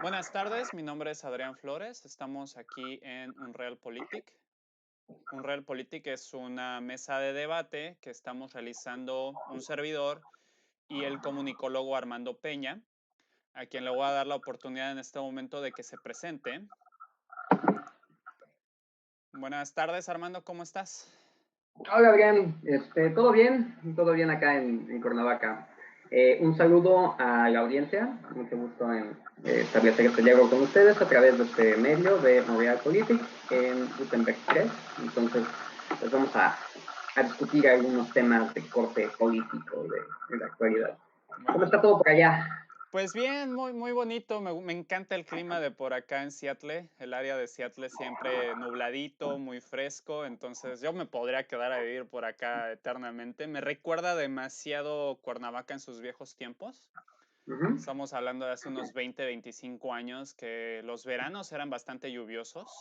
Buenas tardes, mi nombre es Adrián Flores. Estamos aquí en Unrealpolitik. Unrealpolitik es una mesa de debate que estamos realizando un servidor y el comunicólogo Armando Peña, a quien le voy a dar la oportunidad en este momento de que se presente. Buenas tardes, Armando, ¿cómo estás? Hola Adrián, todo bien acá en Cuernavaca. Un saludo a la audiencia, mucho gusto en establecer este diálogo con ustedes a través de este medio de Unrealpolitik en Gutenberg 3. Entonces, pues vamos a discutir algunos temas de corte político de la actualidad. ¿Cómo Bueno, está todo por allá? pues bien, muy bonito. Me encanta el clima de por acá en Seattle. El área de Seattle siempre nubladito, muy fresco. Entonces yo me podría quedar a vivir por acá eternamente. Me recuerda demasiado Cuernavaca en sus viejos tiempos. Ujú. Estamos hablando de hace unos 20, 25 años que los veranos eran bastante lluviosos.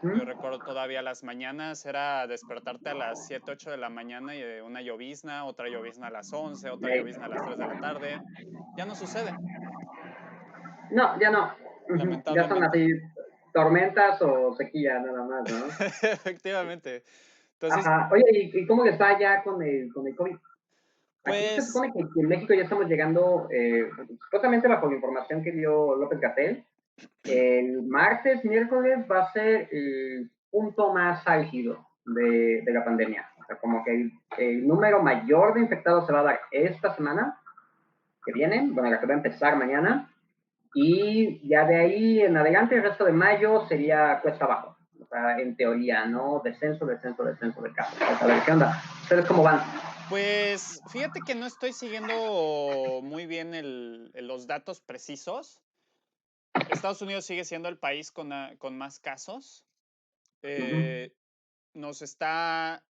Yo Ujú. recuerdo todavía las mañanas, era despertarte a las 7, 8 de la mañana y una llovizna, otra llovizna a las 11, otra Eh, llovizna a las 3 de la tarde. Ya no sucede, no, ya no. Ujú. Ya son lamentablemente. así tormentas o sequía nada más, ¿no? Efectivamente. Entonces, Ajá. Oye, ¿y cómo les va ya con el COVID? Aquí se pues, supone que en México ya estamos llegando, supuestamente bajo la información que dio López-Gatell, el martes, miércoles va a ser el punto más álgido de la pandemia. O sea, como que el número mayor de infectados se va a dar esta semana que viene, bueno, la que va a empezar mañana, y ya de ahí en adelante, el resto de mayo sería cuesta abajo. O sea, en teoría, ¿no? Descenso, descenso, descenso de casos. O sea, a ver, ¿qué onda? ¿Ustedes cómo van? pues, fíjate que no estoy siguiendo muy bien los datos precisos. Estados Unidos sigue siendo el país con más casos. Uh -huh. Eh, nos está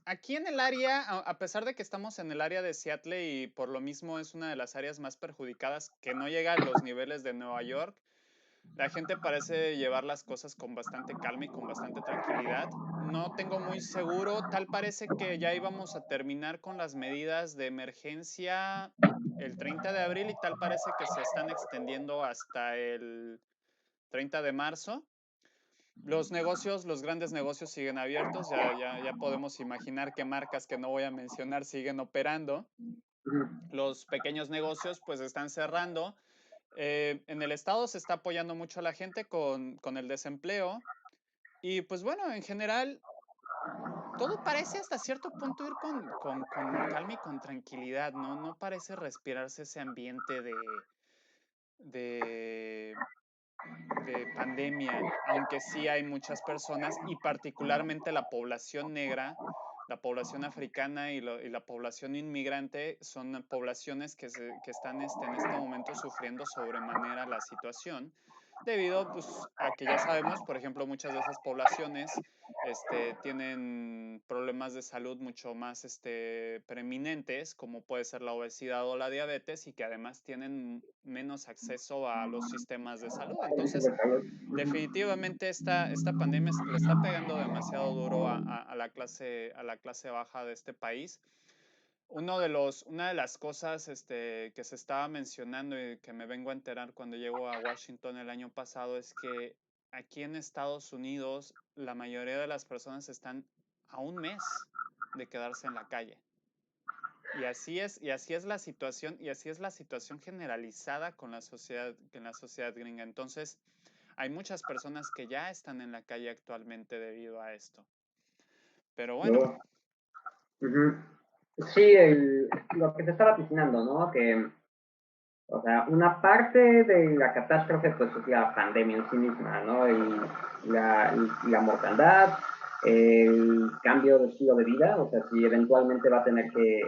Aquí en el área, a pesar de que estamos en el área de Seattle y por lo mismo es una de las áreas más perjudicadas, que no llega a los niveles de Nueva York, la gente parece llevar las cosas con bastante calma y con bastante tranquilidad. No tengo muy seguro, tal parece que ya íbamos a terminar con las medidas de emergencia el 30 de abril y tal parece que se están extendiendo hasta el 30 de marzo. Los negocios, los grandes negocios siguen abiertos, ya podemos imaginar qué marcas que no voy a mencionar siguen operando. Uh -huh. Los pequeños negocios pues están cerrando. En el estado se está apoyando mucho a la gente con el desempleo y pues bueno, en general todo parece hasta cierto punto ir con calma y con tranquilidad, ¿no? No parece respirarse ese ambiente de de pandemia, aunque sí hay muchas personas y particularmente la población negra, la población africana y la población inmigrante son poblaciones que están en este momento sufriendo sobremanera la situación debido pues, a que ya sabemos, por ejemplo, muchas de esas poblaciones tienen problemas de salud mucho más preeminentes, como puede ser la obesidad o la diabetes, y que además tienen menos acceso a los sistemas de salud. Entonces, definitivamente esta pandemia le está pegando demasiado duro a la clase baja de este país. Una de las cosas que se estaba mencionando y que me vengo a enterar cuando llego a Washington el año pasado es que aquí en Estados Unidos la mayoría de las personas están a un mes de quedarse en la calle. Y así es la situación, y así es la situación generalizada con la sociedad gringa. Entonces, hay muchas personas que ya están en la calle actualmente debido a esto. Pero bueno, No. Uh -huh. Sí, lo que se está vaticinando, ¿no? Que, o sea, una parte de la catástrofe, pues es la pandemia en sí misma, ¿no? La mortandad, el cambio de estilo de vida, o sea, si eventualmente va a tener que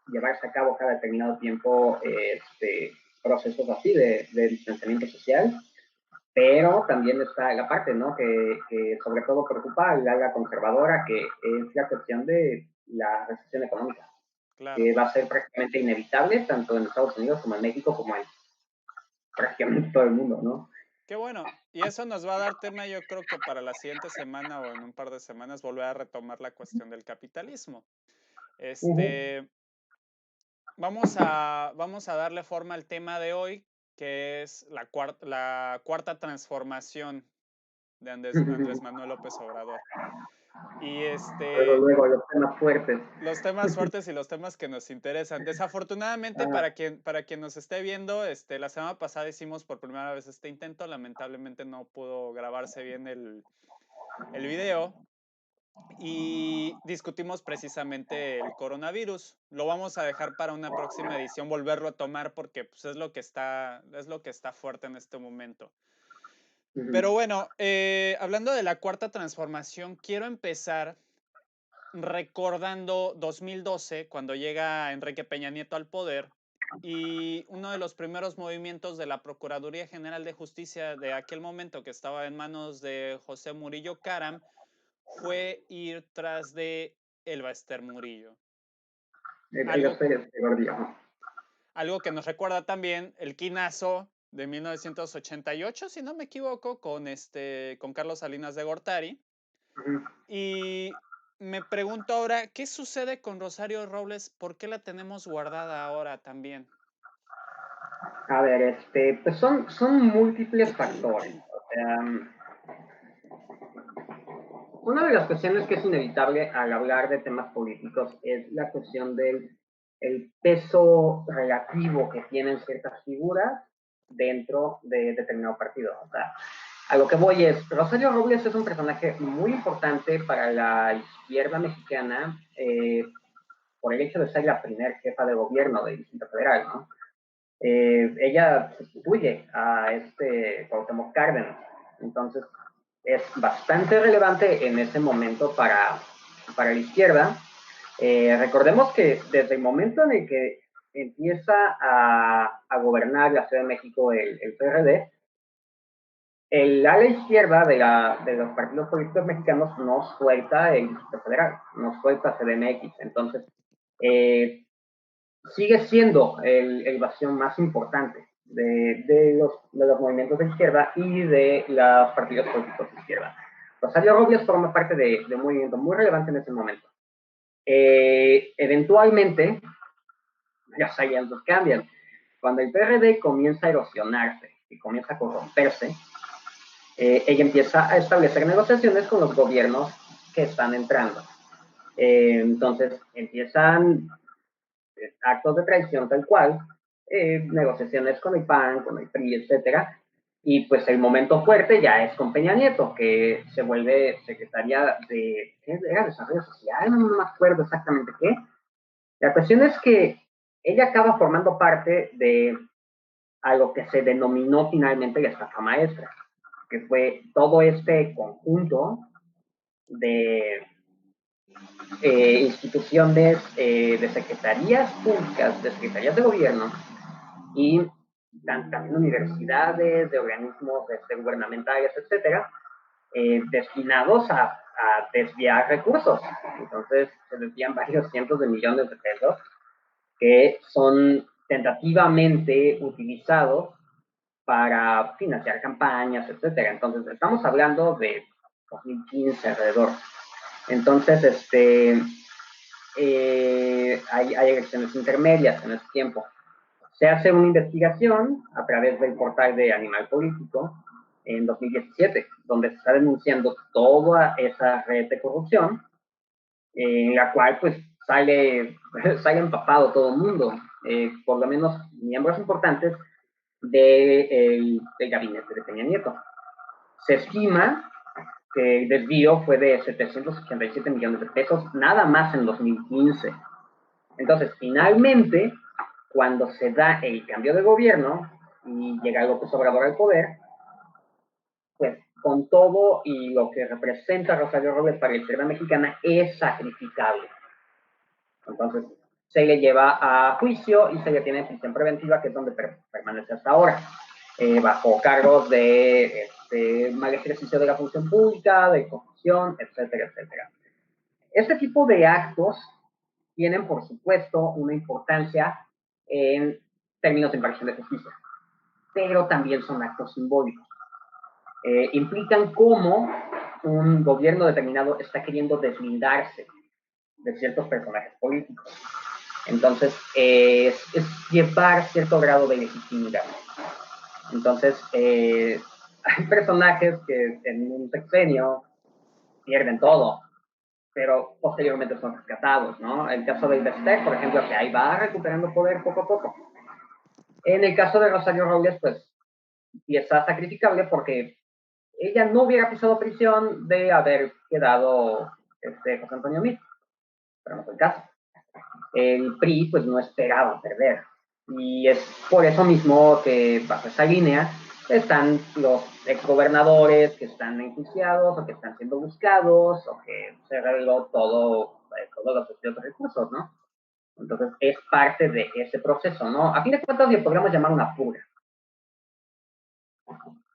llevarse a cabo cada determinado tiempo procesos así de distanciamiento social, pero también está la parte, ¿no? Que sobre todo preocupa al ala conservadora, que es la cuestión de la recesión económica, claro, que va a ser prácticamente inevitable tanto en Estados Unidos como en México, como en prácticamente todo el mundo, ¿no? qué bueno. Y eso nos va a dar tema, yo creo que para la siguiente semana o en un par de semanas volver a retomar la cuestión del capitalismo. Uh -huh. Este, vamos a darle forma al tema de hoy. que es la cuarta transformación de Andrés Manuel López Obrador. Y Luego los temas fuertes. los temas fuertes y los temas que nos interesan. Desafortunadamente, Ah, para quien nos esté viendo, la semana pasada hicimos por primera vez este intento. Lamentablemente no pudo grabarse bien el video y discutimos precisamente el coronavirus. Lo vamos a dejar para una próxima edición, volverlo a tomar porque pues, es lo que está fuerte en este momento. Pero bueno, hablando de la cuarta transformación, quiero empezar recordando 2012, cuando llega Enrique Peña Nieto al poder, y uno de los primeros movimientos de la Procuraduría General de Justicia de aquel momento, que estaba en manos de José Murillo Caram, fue ir tras de Elba Ester Murillo. Algo, algo que nos recuerda también el quinazo de 1988, si no me equivoco, con Carlos Salinas de Gortari. Y me pregunto ahora, ¿qué sucede con Rosario Robles? ¿Por qué la tenemos guardada ahora también? A ver, pues son múltiples factores. O sea, una de las cuestiones que es inevitable al hablar de temas políticos es la cuestión del el peso relativo que tienen ciertas figuras dentro de determinado partido. O sea, a lo que voy es, Rosario Robles es un personaje muy importante para la izquierda mexicana por el hecho de ser la primera jefa de gobierno del Distrito Federal, ¿no? Ella sustituye a Cuauhtémoc Cárdenas. Entonces, es bastante relevante en ese momento para la izquierda. Recordemos que desde el momento en el que empieza a gobernar la Ciudad de México el PRD, el ala izquierda de los partidos políticos mexicanos no suelta el Distrito Federal, no suelta CDMX. Entonces, sigue siendo el bastión más importante de los movimientos de izquierda y de los partidos políticos de izquierda. Rosario Robles forma parte de un movimiento muy relevante en ese momento. Eventualmente, los alianzas cambian. Cuando el PRD comienza a erosionarse y comienza a corromperse, ella empieza a establecer negociaciones con los gobiernos que están entrando. Entonces, empiezan actos de traición tal cual, negociaciones con el PAN, con el PRI, etcétera. Y pues el momento fuerte ya es con Peña Nieto, que se vuelve secretaria era Desarrollo Social, no me acuerdo exactamente qué. La cuestión es que ella acaba formando parte de algo que se denominó finalmente la estafa maestra, que fue todo este conjunto de instituciones de secretarías públicas, de secretarías de gobierno y también universidades, de organismos gubernamentales, etcétera, destinados a desviar recursos. Entonces se desvían varios cientos de millones de pesos que son tentativamente utilizados para financiar campañas, etcétera. Entonces estamos hablando de 2015 alrededor. Entonces, hay elecciones intermedias en ese tiempo. Se hace una investigación a través del portal de Animal Político en 2017, donde se está denunciando toda esa red de corrupción, en la cual pues sale empapado todo el mundo, por lo menos miembros importantes del gabinete de Peña Nieto. Se estima que el desvío fue de 787 millones de pesos, nada más en 2015. Entonces, finalmente, cuando se da el cambio de gobierno y llega López Obrador al poder, pues con todo y lo que representa Rosario Robles para la izquierda mexicana es sacrificable. Entonces, se le lleva a juicio y se le tiene en prisión preventiva, que es donde permanece hasta ahora, bajo cargos de mal ejercicio de la función pública, de corrupción, etcétera, etcétera. Este tipo de actos tienen, por supuesto, una importancia en términos de impartición de justicia, pero también son actos simbólicos. Implican cómo un gobierno determinado está queriendo deslindarse de ciertos personajes políticos. Entonces, es llevar cierto grado de legitimidad. Entonces, hay personajes que en un sexenio pierden todo, pero posteriormente son rescatados, ¿no? El caso de Investec, por ejemplo, que ahí va recuperando poder poco a poco. En el caso de Rosario Robles, pues, pieza sacrificable porque ella no hubiera pisado prisión de haber quedado José Antonio Meade, pero no fue el caso. El PRI pues no esperaba perder. Y es por eso mismo que bajo esa línea están los exgobernadores que están enjuiciados o que están siendo buscados o que se reveló todos los recursos, ¿no? Entonces es parte de ese proceso, ¿no? A fin de cuentas le podríamos llamar una purga.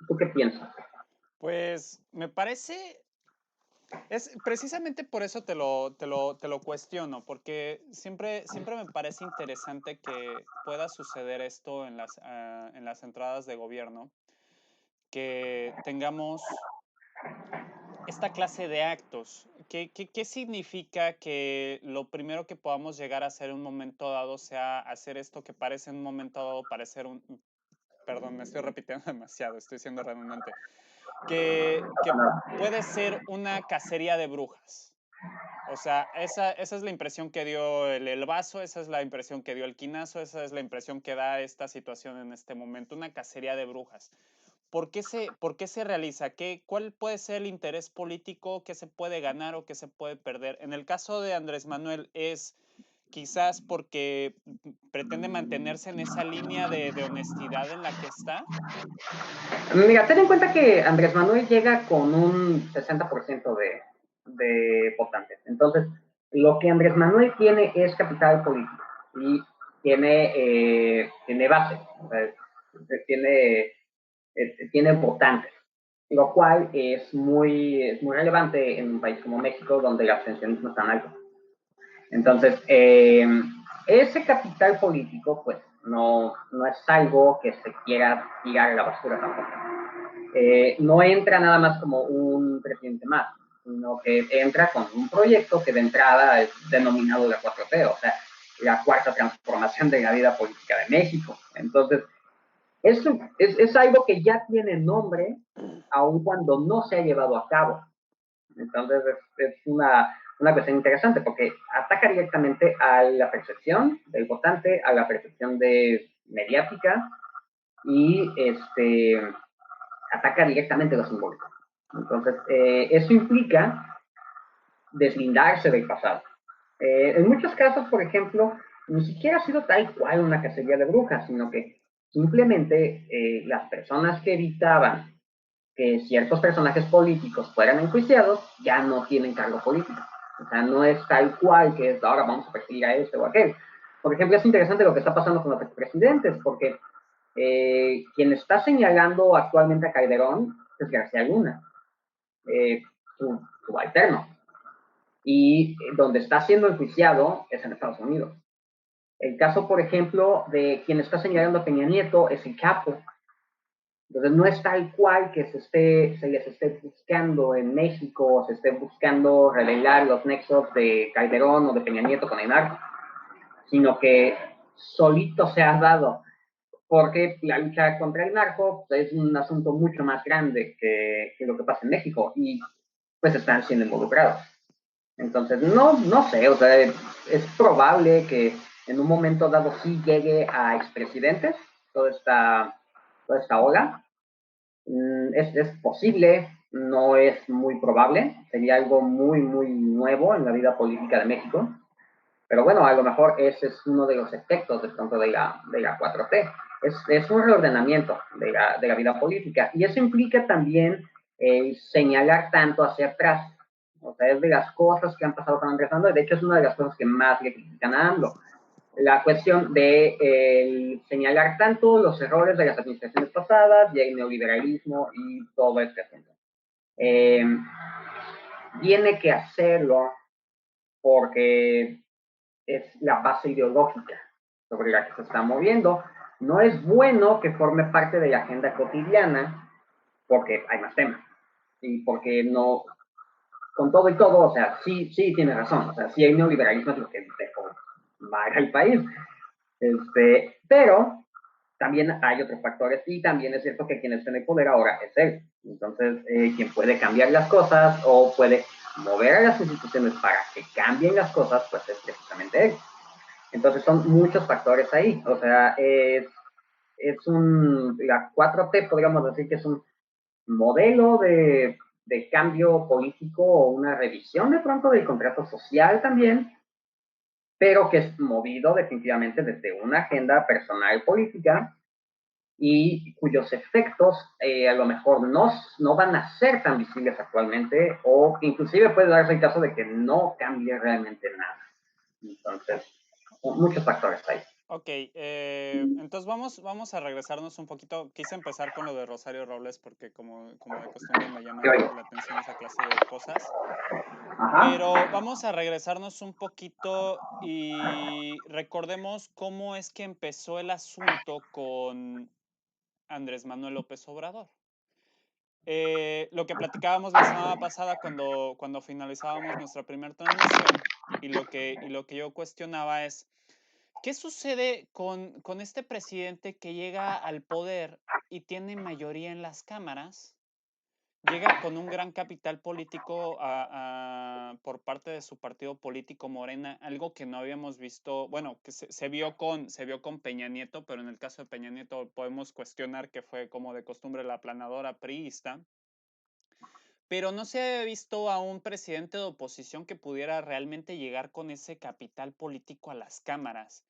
¿Tú qué piensas? Pues me parece, es precisamente por eso te lo cuestiono, porque siempre me parece interesante que pueda suceder esto en las entradas de gobierno, que tengamos esta clase de actos. ¿Qué significa que lo primero que podamos llegar a hacer en un momento dado sea hacer esto que parece en un momento dado parecer un... Perdón, me estoy repitiendo demasiado, estoy siendo redundante. Que puede ser una cacería de brujas. O sea, esa es la impresión que dio el vaso, esa es la impresión que dio el quinazo, esa es la impresión que da esta situación en este momento, una cacería de brujas. Por qué se realiza? ¿Cuál puede ser el interés político? ¿Qué se puede ganar o qué se puede perder? En el caso de Andrés Manuel es quizás porque pretende mantenerse en esa línea de honestidad en la que está. Mira, ten en cuenta que Andrés Manuel llega con un 60% de votantes. Entonces, lo que Andrés Manuel tiene es capital político y tiene base, o sea, tiene votantes, lo cual es muy relevante en un país como México, donde el abstencionismo es tan alto. Entonces, ese capital político, pues, no es algo que se quiera tirar a la basura tampoco. No entra nada más como un presidente más, sino que entra con un proyecto que de entrada es denominado la 4T, o sea, la cuarta transformación de la vida política de México. Entonces, es algo que ya tiene nombre, aun cuando no se ha llevado a cabo. Entonces, es una cuestión interesante porque ataca directamente a la percepción del votante, a la percepción mediática y ataca directamente los simbólicos. Entonces, eso implica deslindarse del pasado. En muchos casos, por ejemplo, ni siquiera ha sido tal cual una cacería de brujas, sino que simplemente las personas que evitaban que ciertos personajes políticos fueran enjuiciados ya no tienen cargo político. O sea, no es tal cual que es ahora vamos a perseguir a este o a aquel. Por ejemplo, es interesante lo que está pasando con los expresidentes, porque quien está señalando actualmente a Calderón es García Luna, eh, su alterno. Y donde está siendo enjuiciado es en Estados Unidos. El caso, por ejemplo, de quien está señalando a Peña Nieto es el Chapo. Entonces no es tal cual que se les esté buscando en México, se esté buscando revelar los nexos de Calderón o de Peña Nieto con el narco, sino que solito se ha dado, porque la lucha contra el narco pues, es un asunto mucho más grande que lo que pasa en México y pues están siendo involucrados. Entonces, no sé, o sea, es probable que en un momento dado sí llegue a expresidentes toda esta ola. Es posible, no es muy probable, sería algo muy, muy nuevo en la vida política de México, pero bueno, a lo mejor ese es uno de los efectos de pronto de la 4T. Es un reordenamiento de la vida política y eso implica también señalar tanto hacia atrás. O sea, es de las cosas que han pasado con Andrés Manuel, de hecho es una de las cosas que más le critican a AMLO, la cuestión de señalar tanto los errores de las administraciones pasadas y el neoliberalismo y todo este asunto. Eh, Tiene que hacerlo porque es la base ideológica sobre la que se está moviendo. No es bueno que forme parte de la agenda cotidiana porque hay más temas y porque no, con todo y todo, o sea, sí tiene razón, o sea, sí hay neoliberalismo es lo que dejó mal al país, pero también hay otros factores y también es cierto que quien está en el poder ahora es él. Entonces, quien puede cambiar las cosas o puede mover a las instituciones para que cambien las cosas, pues es precisamente él. Entonces son muchos factores ahí. O sea, la 4T podríamos decir que es un modelo de cambio político o una revisión de pronto del contrato social también, pero que es movido definitivamente desde una agenda personal política y cuyos efectos a lo mejor no van a ser tan visibles actualmente o inclusive puede darse el caso de que no cambie realmente nada. Entonces, muchos factores ahí. Ok, entonces vamos a regresarnos un poquito. Quise empezar con lo de Rosario Robles porque como de costumbre me llama la atención esa clase de cosas. Ajá. Pero vamos a regresarnos un poquito y recordemos cómo es que empezó el asunto con Andrés Manuel López Obrador. Lo que platicábamos la semana pasada cuando finalizábamos nuestra primera transmisión y lo que yo cuestionaba es, ¿qué sucede con este presidente que llega al poder y tiene mayoría en las cámaras? Llega con un gran capital político por parte de su partido político Morena, algo que no habíamos visto, bueno, que se vio con Peña Nieto, pero en el caso de Peña Nieto podemos cuestionar que fue como de costumbre la aplanadora priista, pero no se había visto a un presidente de oposición que pudiera realmente llegar con ese capital político a las cámaras.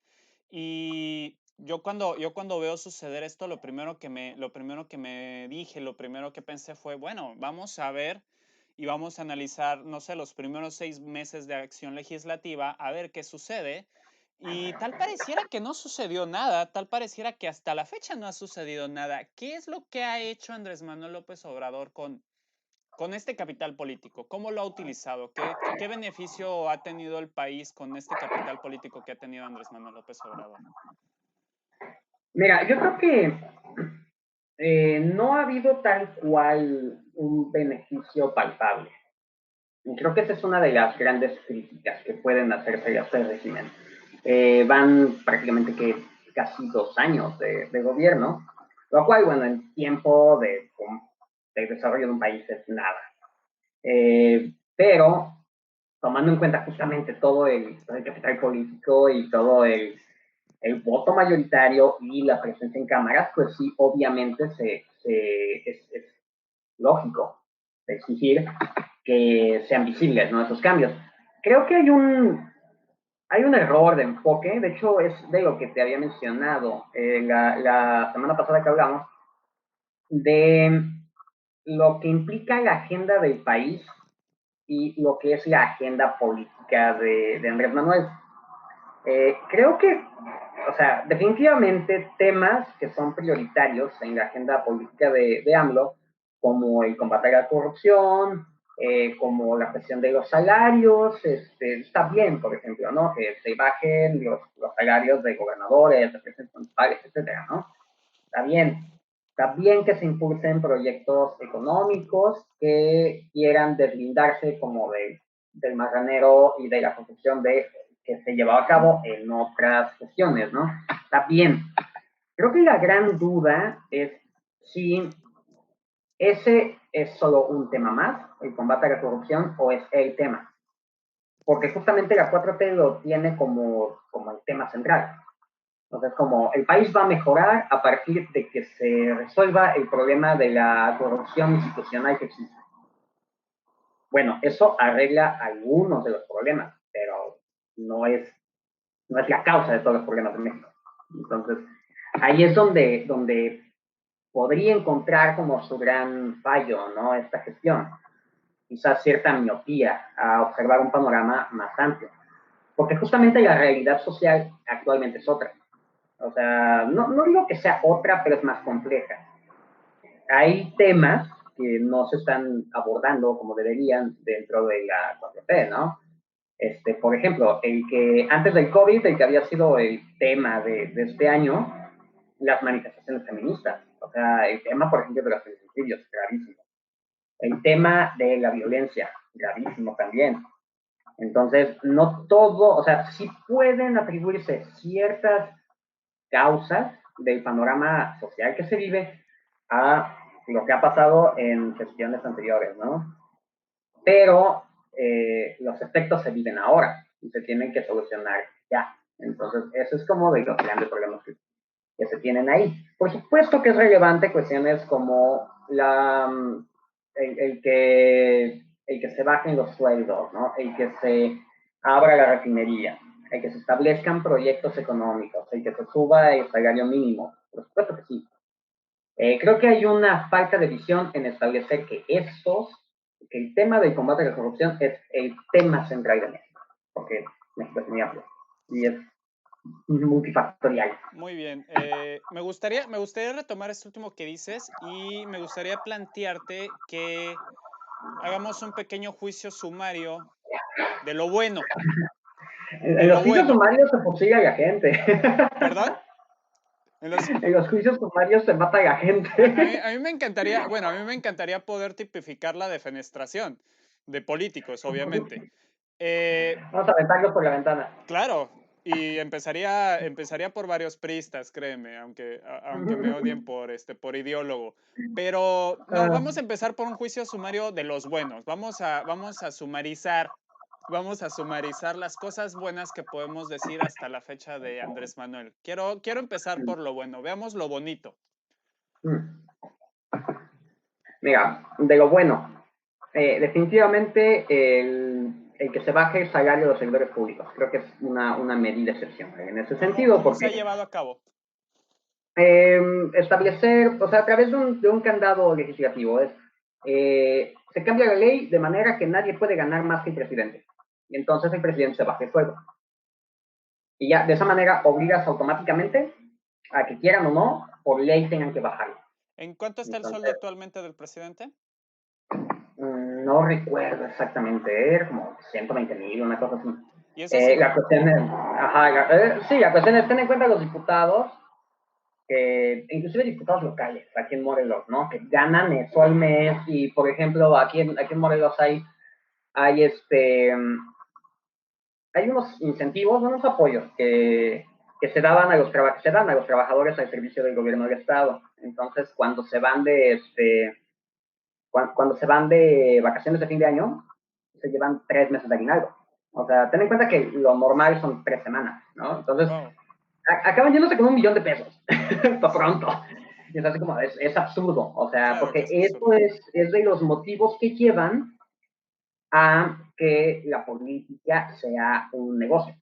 Y yo cuando veo suceder esto, lo primero que me dije, lo primero que pensé fue, bueno, vamos a ver y vamos a analizar, no sé, los primeros 6 meses de acción legislativa, a ver qué sucede. Y tal pareciera que no sucedió nada, tal pareciera que hasta la fecha no ha sucedido nada. ¿Qué es lo que ha hecho Andrés Manuel López Obrador con este capital político? ¿Cómo lo ha utilizado? ¿Qué beneficio ha tenido el país con este capital político que ha tenido Andrés Manuel López Obrador? Mira, yo creo que no ha habido tal cual un beneficio palpable. Y creo que esa es una de las grandes críticas que pueden hacerse a este régimen. Van prácticamente que casi 2 años de gobierno, lo cual, bueno, en tiempo de desarrollo de un país es nada. Pero tomando en cuenta justamente todo el capital político y todo el voto mayoritario y la presencia en cámaras, pues sí, obviamente es lógico exigir que sean visibles, ¿no? Esos cambios. Creo que hay un error de enfoque, de hecho es de lo que te había mencionado la semana pasada que hablamos, de lo que implica la agenda del país y lo que es la agenda política de Andrés Manuel. Creo que, o sea, definitivamente temas que son prioritarios en la agenda política de AMLO, como el combate a la corrupción, como la cuestión de los salarios, está bien, por ejemplo, ¿no? Que se bajen los salarios de gobernadores, de presidentes municipales, etcétera, ¿no? Está bien. Está bien que se impulsen proyectos económicos que quieran deslindarse como del marranero y de la corrupción que se llevaba a cabo en otras gestiones, ¿no? Está bien. Creo que la gran duda es si ese es solo un tema más, el combate a la corrupción, o es el tema. Porque justamente la 4T lo tiene como el tema central. Entonces, como el país va a mejorar a partir de que se resuelva el problema de la corrupción institucional que existe. Bueno, eso arregla algunos de los problemas, pero no es, no es la causa de todos los problemas de México. Entonces, ahí es donde podría encontrar como su gran fallo, ¿no? Esta gestión. Quizás cierta miopía a observar un panorama más amplio. Porque justamente la realidad social actualmente es otra. O sea, no digo que sea otra, pero es más compleja. Hay temas que no se están abordando como deberían dentro de la 4T, ¿no? Por ejemplo, el que antes del COVID, el que había sido el tema de este año, las manifestaciones feministas. O sea, el tema, por ejemplo, de los feminicidios, gravísimo. El tema de la violencia, gravísimo también. Entonces, no todo, o sea, sí pueden atribuirse ciertas causas del panorama social que se vive a lo que ha pasado en gestiones anteriores, ¿no? Pero los efectos se viven ahora y se tienen que solucionar ya. Entonces, eso es como de los grandes problemas que se tienen ahí. Por supuesto que es relevante cuestiones como el que se bajen los sueldos, ¿no? El que se abra la refinería, el que se establezcan proyectos económicos, el que se suba el salario mínimo. Por supuesto que sí. Creo que hay una falta de visión en establecer que el tema del combate a la corrupción es el tema central de México, porque México es muy amplio y es multifactorial. Muy bien. Me gustaría retomar esto último que dices y me gustaría plantearte que hagamos un pequeño juicio sumario de lo bueno, de En lo los juicios bueno. sumarios se fusila a la gente. ¿Perdón? En los, En los juicios sumarios se mata a la gente. a mí me encantaría, bueno, a mí me encantaría poder tipificar la defenestración de políticos, obviamente. Vamos a aventarlos por la ventana. Claro, y empezaría por varios priistas, créeme, aunque me odien por ideólogo. Pero no, Ah, vamos a empezar por un juicio sumario de los buenos. Vamos a sumarizar las cosas buenas que podemos decir hasta la fecha de Andrés Manuel. Quiero empezar por lo bueno. Veamos lo bonito. mm. Mira, de lo bueno, definitivamente el que se baje el salario de los servidores públicos. Creo que es una medida excepcional en ese sentido, ¿Cómo se ha porque llevado a cabo? establecer, o sea, a través de un candado legislativo, se cambia la ley de manera que nadie puede ganar más que el presidente. Y entonces el presidente se baja el sueldo. Y ya de esa manera obligas automáticamente a que quieran o no, por ley tengan que bajarlo. ¿En cuánto está el sueldo Entonces, actualmente del presidente? no recuerdo exactamente, era como 120,000, una cosa así. Y eso es La cuestión es, ajá, sí, la cuestión es tener en cuenta los diputados, que inclusive diputados locales, aquí en Morelos, ¿no? Que ganan sol mes y, por ejemplo, aquí en Morelos hay unos incentivos, unos apoyos que se dan a los trabajadores al servicio del gobierno del Estado. Entonces, cuando se van de vacaciones de fin de año, se llevan 3 meses de aguinaldo. O sea, ten en cuenta que lo normal son 3 semanas, ¿no? Entonces, wow, acaban yéndose con $1,000,000 para pronto. Y es así como, es absurdo. O sea, claro que porque es eso absurdo. es de los motivos que llevan a que la política sea un negocio.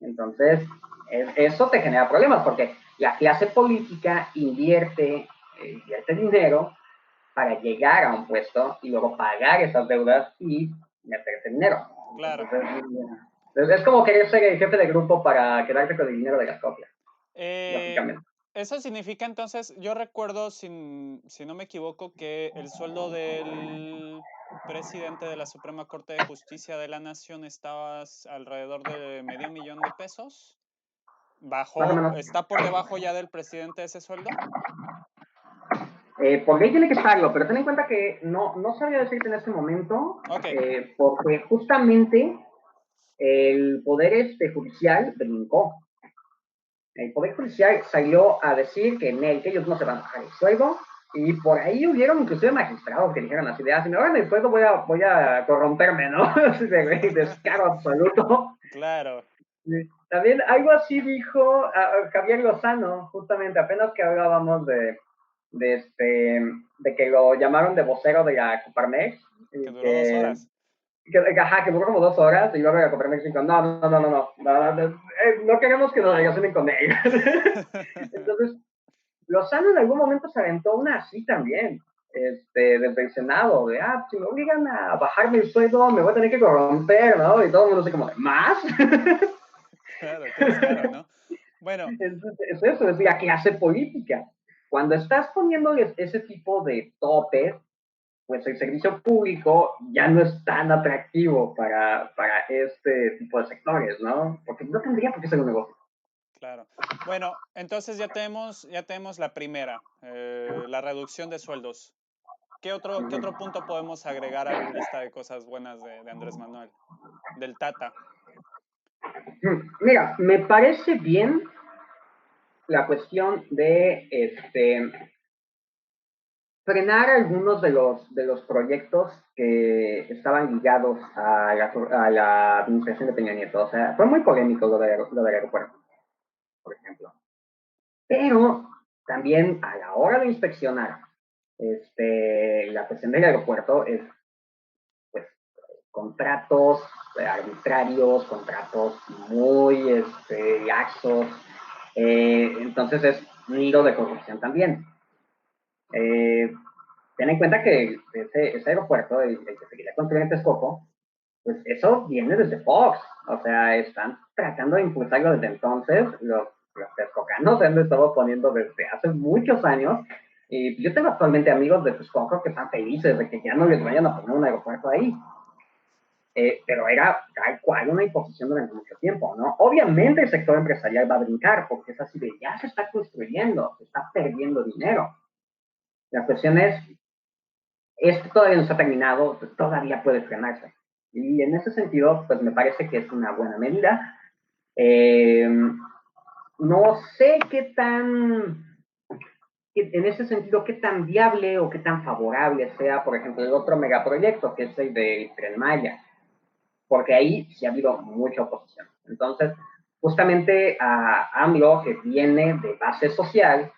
Entonces, eso te genera problemas porque la clase política invierte dinero para llegar a un puesto y luego pagar esas deudas y meterse dinero. Claro. Es como querer ser el jefe de grupo para quedarte con el dinero de las copias, Eh, básicamente. Eso significa entonces, yo recuerdo, si no me equivoco, que el sueldo del presidente de la Suprema Corte de Justicia de la Nación estaba alrededor de medio millón de pesos. Más o ¿Bajó, menos. está por debajo ya del presidente ese sueldo? Por ley tiene que estarlo, pero ten en cuenta que no sabía decirte en este momento, Ok, porque justamente el poder judicial brincó. El Poder Judicial salió a decir que ellos no se van a bajar el sueldo, y por ahí hubieron inclusive magistrados que dijeron así de, si me bajan el sueldo voy a corromperme, ¿no? Así de descaro absoluto. claro. También algo así dijo Javier Lozano, justamente, apenas que hablábamos de, este, de que lo llamaron de vocero de la Coparmex, Que y duró 2 horas. que duró como 2 horas, y luego la Coparmex dijo, no queremos que nos relacionen con él. Entonces, Lozano en algún momento se aventó una así también, desde el Senado, de, si me obligan a bajarme el sueldo, me voy a tener que corromper, ¿no? Y todo el mundo así como, ¿más? Claro, qué descaro, ¿no? Bueno, Es eso, es la clase política. Cuando estás poniéndoles ese tipo de topes, pues el servicio público ya no es tan atractivo para este tipo de sectores, ¿no? Porque no tendría por qué ser un negocio. claro. Bueno, entonces ya tenemos la primera, la reducción de sueldos. ¿Qué otro punto podemos agregar a la lista de cosas buenas de Andrés Manuel? Del Tata. Mira, me parece bien la cuestión de frenar algunos de los proyectos que estaban ligados a la administración de Peña Nieto. O sea, fue muy polémico lo del aeropuerto, por ejemplo. Pero también a la hora de inspeccionar la cuestión del aeropuerto es pues, contratos arbitrarios, contratos muy laxos. Entonces es nido de corrupción también. Ten en cuenta que ese aeropuerto, el que se quería construir en Texcoco, pues eso viene desde Fox. O sea, están tratando de impulsarlo desde entonces. Los texcocanos se han estado poniendo desde hace muchos años. Y yo tengo actualmente amigos de Texcoco que están felices de que ya no les vayan a poner un aeropuerto ahí. Pero era tal cual una imposición durante mucho tiempo, ¿no? Obviamente el sector empresarial va a brincar porque es así de ya se está construyendo, se está perdiendo dinero. La cuestión es, esto todavía no está terminado, pues todavía puede frenarse. Y en ese sentido, pues me parece que es una buena medida. No sé qué tan, en ese sentido, qué tan viable o qué tan favorable sea, por ejemplo, el otro megaproyecto, que es el del Tren Maya, porque ahí sí ha habido mucha oposición. Entonces, justamente a AMLO, que viene de base social,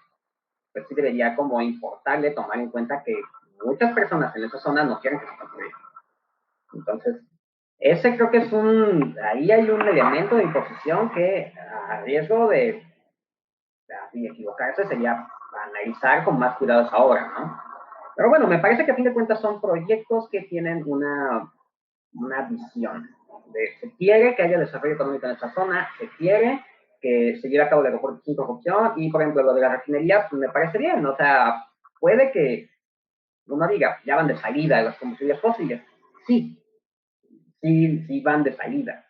pues sí debería como importarle, tomar en cuenta que muchas personas en esa zona no quieren que se construya. Entonces, ese creo que es ahí hay un elemento de imposición que a riesgo de equivocarse sería analizar con más cuidado esa obra, ¿no? Pero bueno, me parece que a fin de cuentas son proyectos que tienen una visión. Se quiere que haya desarrollo económico en esta zona, se quiere que se lleve a cabo el aeropuerto sin corrupción y, por ejemplo, lo de la refinería, pues me parece bien. O sea, puede que uno diga, ya van de salida de los combustibles fósiles. Sí, sí van de salida.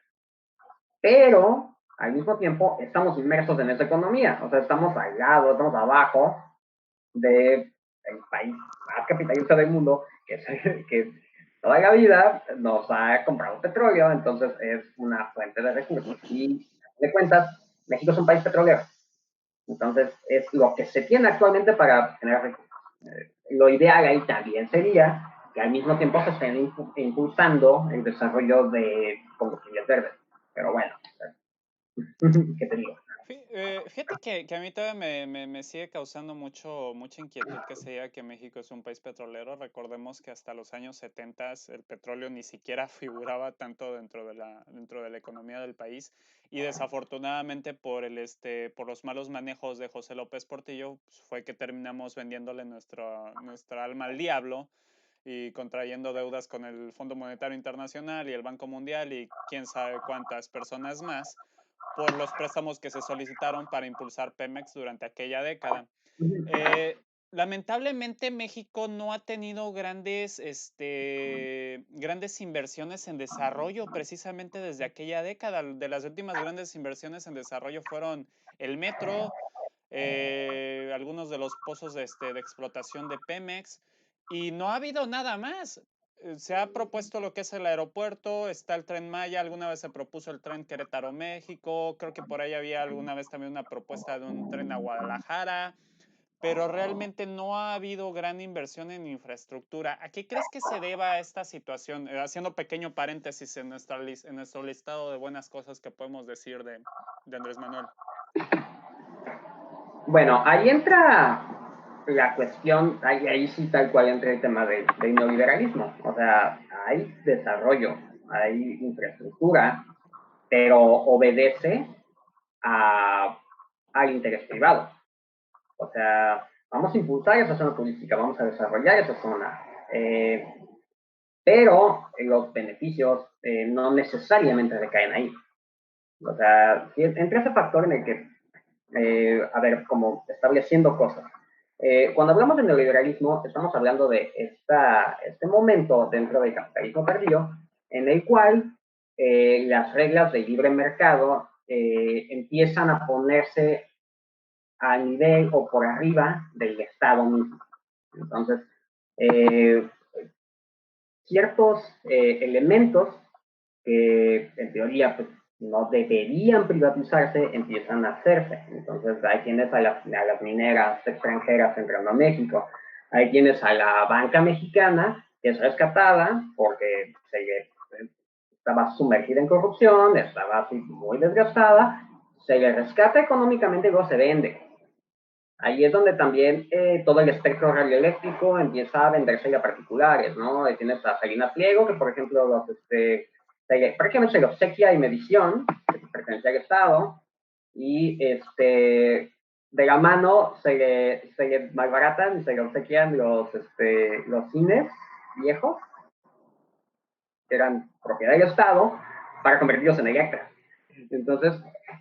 Pero, al mismo tiempo, estamos inmersos en esa economía. O sea, estamos al lado, estamos abajo del país más capitalista del mundo, que toda la vida nos ha comprado petróleo, entonces es una fuente de recursos. Y de cuentas, México es un país petrolero. Entonces es lo que se tiene actualmente para generar recursos. Lo ideal ahí también sería que al mismo tiempo se estén impulsando el desarrollo de combustibles verdes. Pero bueno, ¿qué te digo? Fíjate que a mí todavía me sigue causando mucha inquietud que se diga que México es un país petrolero. Recordemos que hasta los años 70 el petróleo ni siquiera figuraba tanto dentro de la economía del país y desafortunadamente por los malos manejos de José López Portillo pues, fue que terminamos vendiéndole nuestra alma al diablo y contrayendo deudas con el Fondo Monetario Internacional y el Banco Mundial y quién sabe cuántas personas más por los préstamos que se solicitaron para impulsar Pemex durante aquella década. Lamentablemente México no ha tenido grandes inversiones en desarrollo precisamente desde aquella década. De las últimas grandes inversiones en desarrollo fueron el metro, algunos de los pozos de explotación de Pemex y no ha habido nada más. Se ha propuesto lo que es el aeropuerto, está el Tren Maya, alguna vez se propuso el tren Querétaro-México, creo que por ahí había alguna vez también una propuesta de un tren a Guadalajara, pero realmente no ha habido gran inversión en infraestructura. ¿A qué crees que se deba esta situación? Haciendo pequeño paréntesis en nuestro listado de buenas cosas que podemos decir de Andrés Manuel. Bueno, ahí entra la cuestión, ahí sí tal cual entra el tema del neoliberalismo. O sea, hay desarrollo, hay infraestructura, pero obedece al interés privado. O sea, vamos a impulsar esa zona turística, vamos a desarrollar esa zona, pero los beneficios no necesariamente recaen ahí. O sea, entre ese factor en el que a ver, como estableciendo cosas. Cuando hablamos de neoliberalismo, estamos hablando de este momento dentro del capitalismo tardío, en el cual las reglas del libre mercado empiezan a ponerse a nivel o por arriba del Estado mismo. Entonces, eh, ciertos elementos que en teoría pues, no deberían privatizarse, empiezan a hacerse. Entonces, ahí tienes a las mineras extranjeras entrando a México, ahí tienes a la banca mexicana, que es rescatada porque estaba sumergida en corrupción, estaba así muy desgastada, se le rescata económicamente y luego se vende. Ahí es donde también todo el espectro radioeléctrico empieza a venderse a particulares, ¿no? Ahí tienes a Salinas Pliego, que por ejemplo, prácticamente se le obsequia y medición, que pertenece al Estado, y de la mano se le malbaratan y se le obsequian los cines viejos, que eran propiedad del Estado, para convertirlos en Electra. Entonces,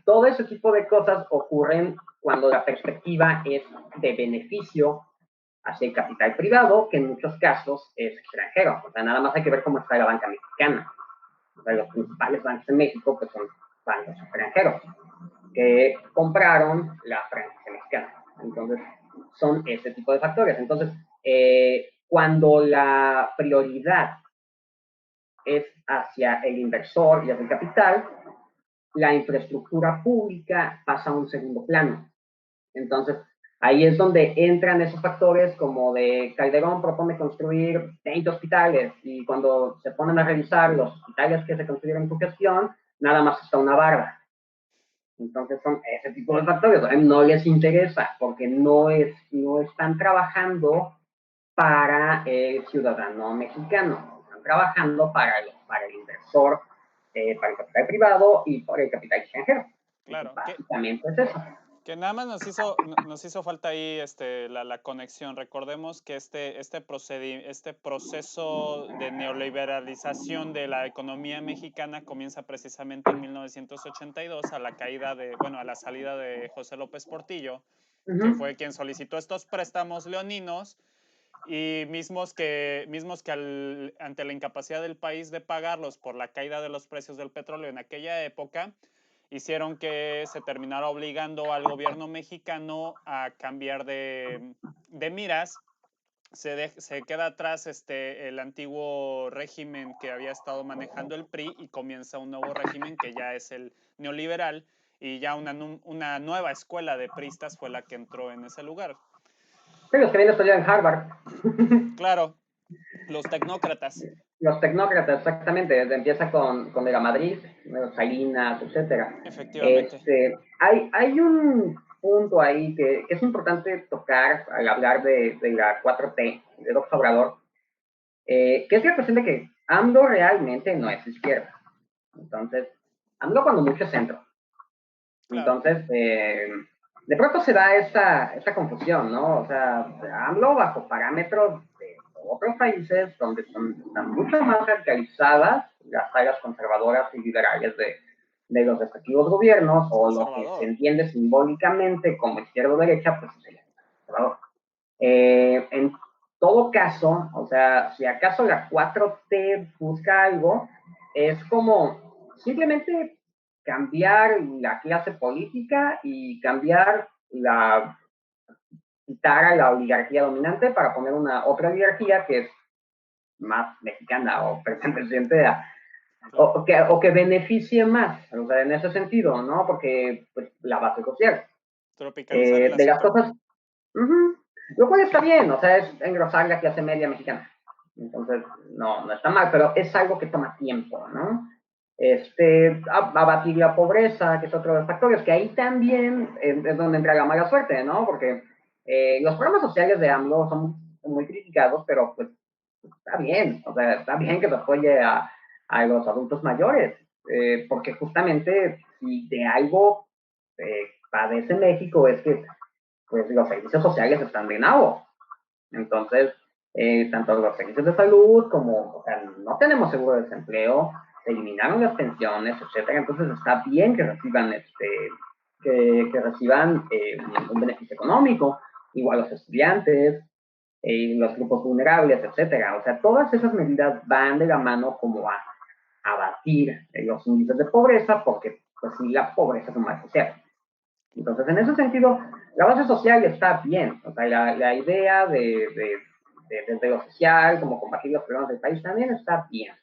todo ese tipo de cosas ocurren cuando la perspectiva es de beneficio hacia el capital privado, que en muchos casos es extranjero. O sea, nada más hay que ver cómo está la banca mexicana. O sea, los principales bancos en México pues son bancos extranjeros que compraron la franquicia mexicana. Entonces, son ese tipo de factores. Entonces, cuando la prioridad es hacia el inversor y hacia el capital, la infraestructura pública pasa a un segundo plano. Entonces, ahí es donde entran esos factores como de Calderón propone construir 20 hospitales y cuando se ponen a revisar los hospitales que se construyeron en su gestión, nada más está una barra. Entonces son ese tipo de factores. No les interesa porque no están trabajando para el ciudadano mexicano, están trabajando para el inversor, para el capital privado y para el capital extranjero. Entonces, Claro, básicamente es eso. que nada más nos hizo falta ahí la conexión. Recordemos que este proceso de neoliberalización de la economía mexicana comienza precisamente en 1982 a la caída a la salida de José López Portillo, que fue quien solicitó estos préstamos leoninos y mismos que ante la incapacidad del país de pagarlos por la caída de los precios del petróleo en aquella época, hicieron que se terminara obligando al gobierno mexicano a cambiar de miras. Se queda atrás el antiguo régimen que había estado manejando el PRI y comienza un nuevo régimen que ya es el neoliberal, y ya una nueva escuela de priistas fue la que entró en ese lugar. Sí, los que vienen estudiar en Harvard. Claro, los tecnócratas. Los tecnócratas, exactamente. Empieza con de la Madrid, Salinas, etc. Efectivamente. Hay un punto ahí que es importante tocar al hablar de la 4T, de López Obrador, que es la cuestión de que AMLO realmente no es izquierda. Entonces, AMLO cuando mucho es centro. Claro. Entonces, de pronto se da esta confusión, ¿no? O sea, AMLO bajo parámetros de otros países donde están mucho más radicalizadas las áreas conservadoras y liberales de los respectivos gobiernos, Es o lo que se conservador. entiende simbólicamente como izquierda o derecha, pues es el conservador. En todo caso, o sea, si acaso la 4T busca algo, es como simplemente cambiar la clase política y quitar a la oligarquía dominante para poner otra oligarquía que es más mexicana o perteneciente a, Claro. o que beneficie más, o sea, en ese sentido, ¿no? Porque pues, la base social. Tropicalizar el De las asunto. cosas, lo cual está bien, o sea, es engrosar la clase media mexicana. Entonces, no está mal, pero es algo que toma tiempo, ¿no? Abatir la pobreza, que es otro de los factores, que ahí también es donde entra la mala suerte, ¿no? Porque los programas sociales de AMLO son muy criticados, pero pues está bien, o sea, está bien que se apoye a los adultos mayores, porque justamente si de algo padece México es que pues los servicios sociales están de nabo. Entonces, tanto los servicios de salud como, o sea, no tenemos seguro de desempleo, se eliminaron las pensiones, etcétera. Entonces, está bien que reciban, que reciban un beneficio económico, igual los estudiantes, los grupos vulnerables, etcétera. O sea, todas esas medidas van de la mano como a abatir los índices de pobreza, porque, pues sí, la pobreza es un mal social. Entonces, en ese sentido, la base social está bien. O sea, la idea de lo social, como combatir los problemas del país, también está bien.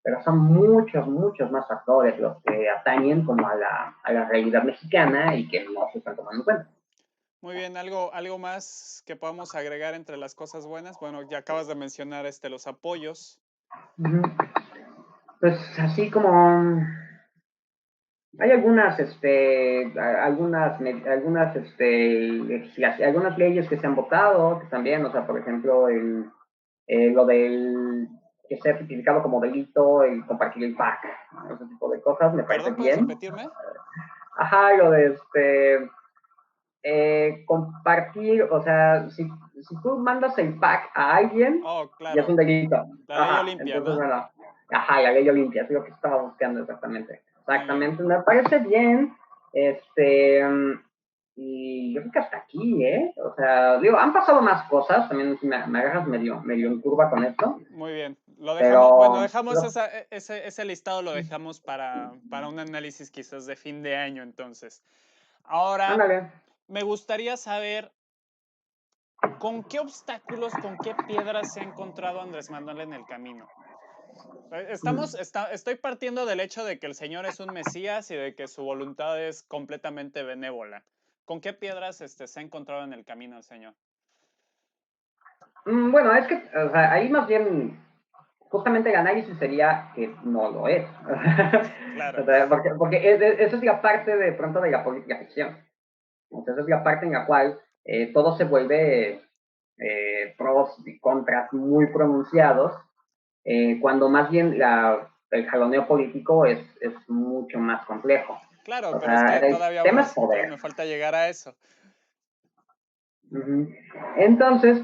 pero son muchos, muchos más factores los que atañen como a la realidad mexicana y que no se están tomando en cuenta. Muy bien, algo más que podamos agregar entre las cosas buenas. Bueno, ya acabas de mencionar los apoyos. Pues así como hay algunas, algunas leyes que se han votado, que también, o sea, por ejemplo, lo del que sea tipificado como delito, el compartir el pack, ese tipo de cosas, me parece Perdón, ¿puedes bien. repetirme? Ajá, lo de compartir, o sea, si tú mandas el pack a alguien, Oh, ya es un claro, delito. la ley Ajá, Olimpia, entonces, ¿no? bueno, ajá, la ley Olimpia, es lo que estaba buscando exactamente. Muy bien. Exactamente, me parece bien, este, y yo creo que hasta aquí, ¿eh? O sea, digo, han pasado más cosas, también me agarras medio en curva con esto, Muy bien. Lo dejamos, bueno, pero, dejamos ese listado lo dejamos para un análisis quizás de fin de año, entonces. Ahora, ándale. me gustaría saber con qué obstáculos, con qué piedras se ha encontrado Andrés Manuel en el camino. Estoy partiendo del hecho de que el Señor es un Mesías y de que su voluntad es completamente benévola. ¿Con qué piedras se ha encontrado en el camino el Señor? Bueno, es que, o sea, ahí más bien justamente el análisis sería que no lo es. Claro, O sea, porque eso es la parte de pronto de la política ficción. Entonces es la parte en la cual todo se vuelve pros y contras muy pronunciados, cuando más bien el jaloneo político es mucho más complejo. claro, O pero es sea, que el todavía tema es todavía poder. me falta llegar a eso. Uh-huh. Entonces,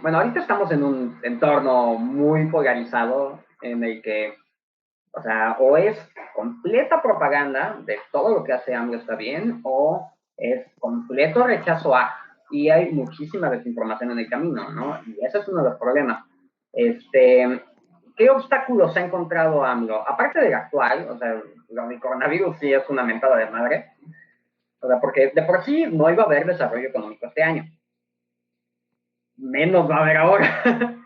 bueno, ahorita estamos en un entorno muy polarizado en el que, o sea, o es completa propaganda de todo lo que hace AMLO está bien, o es completo rechazo a. Y hay muchísima desinformación en el camino, ¿no? Y ese es uno de los problemas. ¿Qué obstáculos ha encontrado AMLO? Aparte del actual, o sea, lo del coronavirus sí es una mentada de madre, o sea, porque de por sí no iba a haber desarrollo económico este año. Menos va a haber ahora.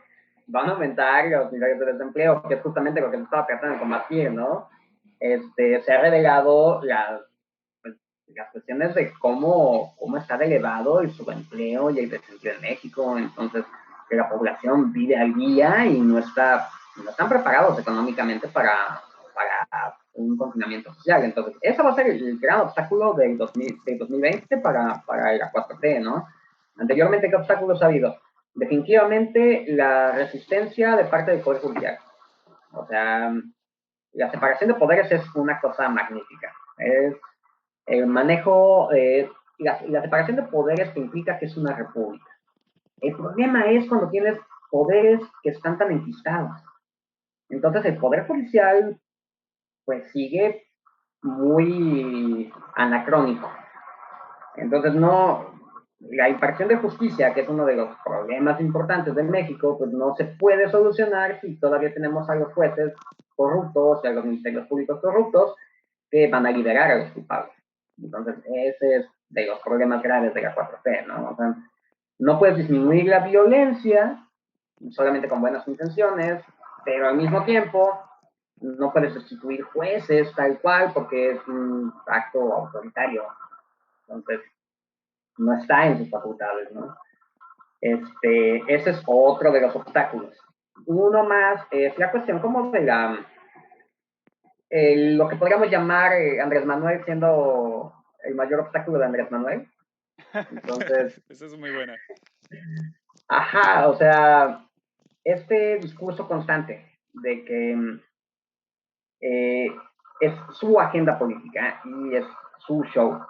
Van a aumentar los niveles de desempleo, que es justamente lo que se estaba tratando de combatir, ¿no? Se ha revelado pues, las cuestiones de cómo está de elevado el subempleo y el desempleo en México. Entonces, que la población vive al día y no están preparados económicamente para un confinamiento social. Entonces, ese va a ser el gran obstáculo del 2020 para la 4T, ¿no? Anteriormente, ¿qué obstáculos ha habido? Definitivamente la resistencia de parte del Poder Judicial. O sea, la separación de poderes es una cosa magnífica. Es el manejo, la separación de poderes que implica que es una república. El problema es cuando tienes poderes que están tan enquistados. Entonces el poder judicial pues sigue muy anacrónico. Entonces no, la impartición de justicia, que es uno de los problemas importantes de México, pues no se puede solucionar si todavía tenemos a los jueces corruptos y a los ministerios públicos corruptos que van a liberar a los culpables. Entonces, ese es de los problemas graves de la 4T, ¿no? O sea, no puedes disminuir la violencia solamente con buenas intenciones, pero al mismo tiempo no puedes sustituir jueces tal cual porque es un acto autoritario. Entonces, no está en sus facultades, ¿no? Ese es otro de los obstáculos. Uno más es la cuestión como de lo que podríamos llamar Andrés Manuel siendo el mayor obstáculo de Andrés Manuel. Entonces, Esa es muy buena. ajá, o sea, este discurso constante de que eh, es su agenda política y es su show.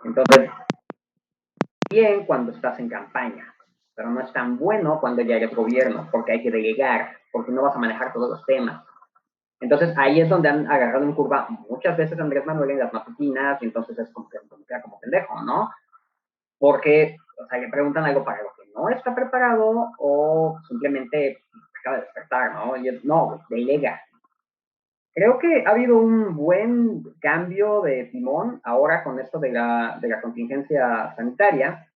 Entonces, bien cuando estás en campaña, pero no es tan bueno cuando ya eres gobierno, porque hay que delegar, porque no vas a manejar todos los temas. Entonces ahí es donde han agarrado en curva muchas veces a Andrés Manuel en las matutinas, y entonces es como que queda como pendejo, ¿no? Porque, o sea, le preguntan algo para lo que no está preparado o simplemente acaba de despertar, ¿no? Y es, no, delega. Creo que ha habido un buen cambio de timón ahora con esto de la contingencia sanitaria,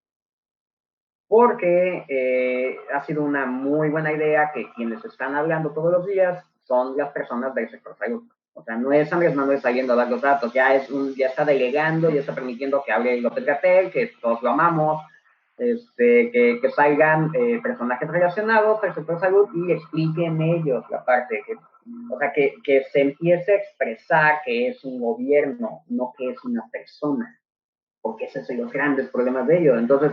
porque ha sido una muy buena idea que quienes están hablando todos los días son las personas del sector salud. O sea, no es Andrés Manuel saliendo a dar los datos, ya está delegando, ya está permitiendo que hable López-Gatell, que todos lo amamos, que salgan personajes relacionados al sector salud y expliquen ellos la parte, o sea, que se empiece a expresar que es un gobierno, no que es una persona, porque esos son los grandes problemas de ello. Entonces,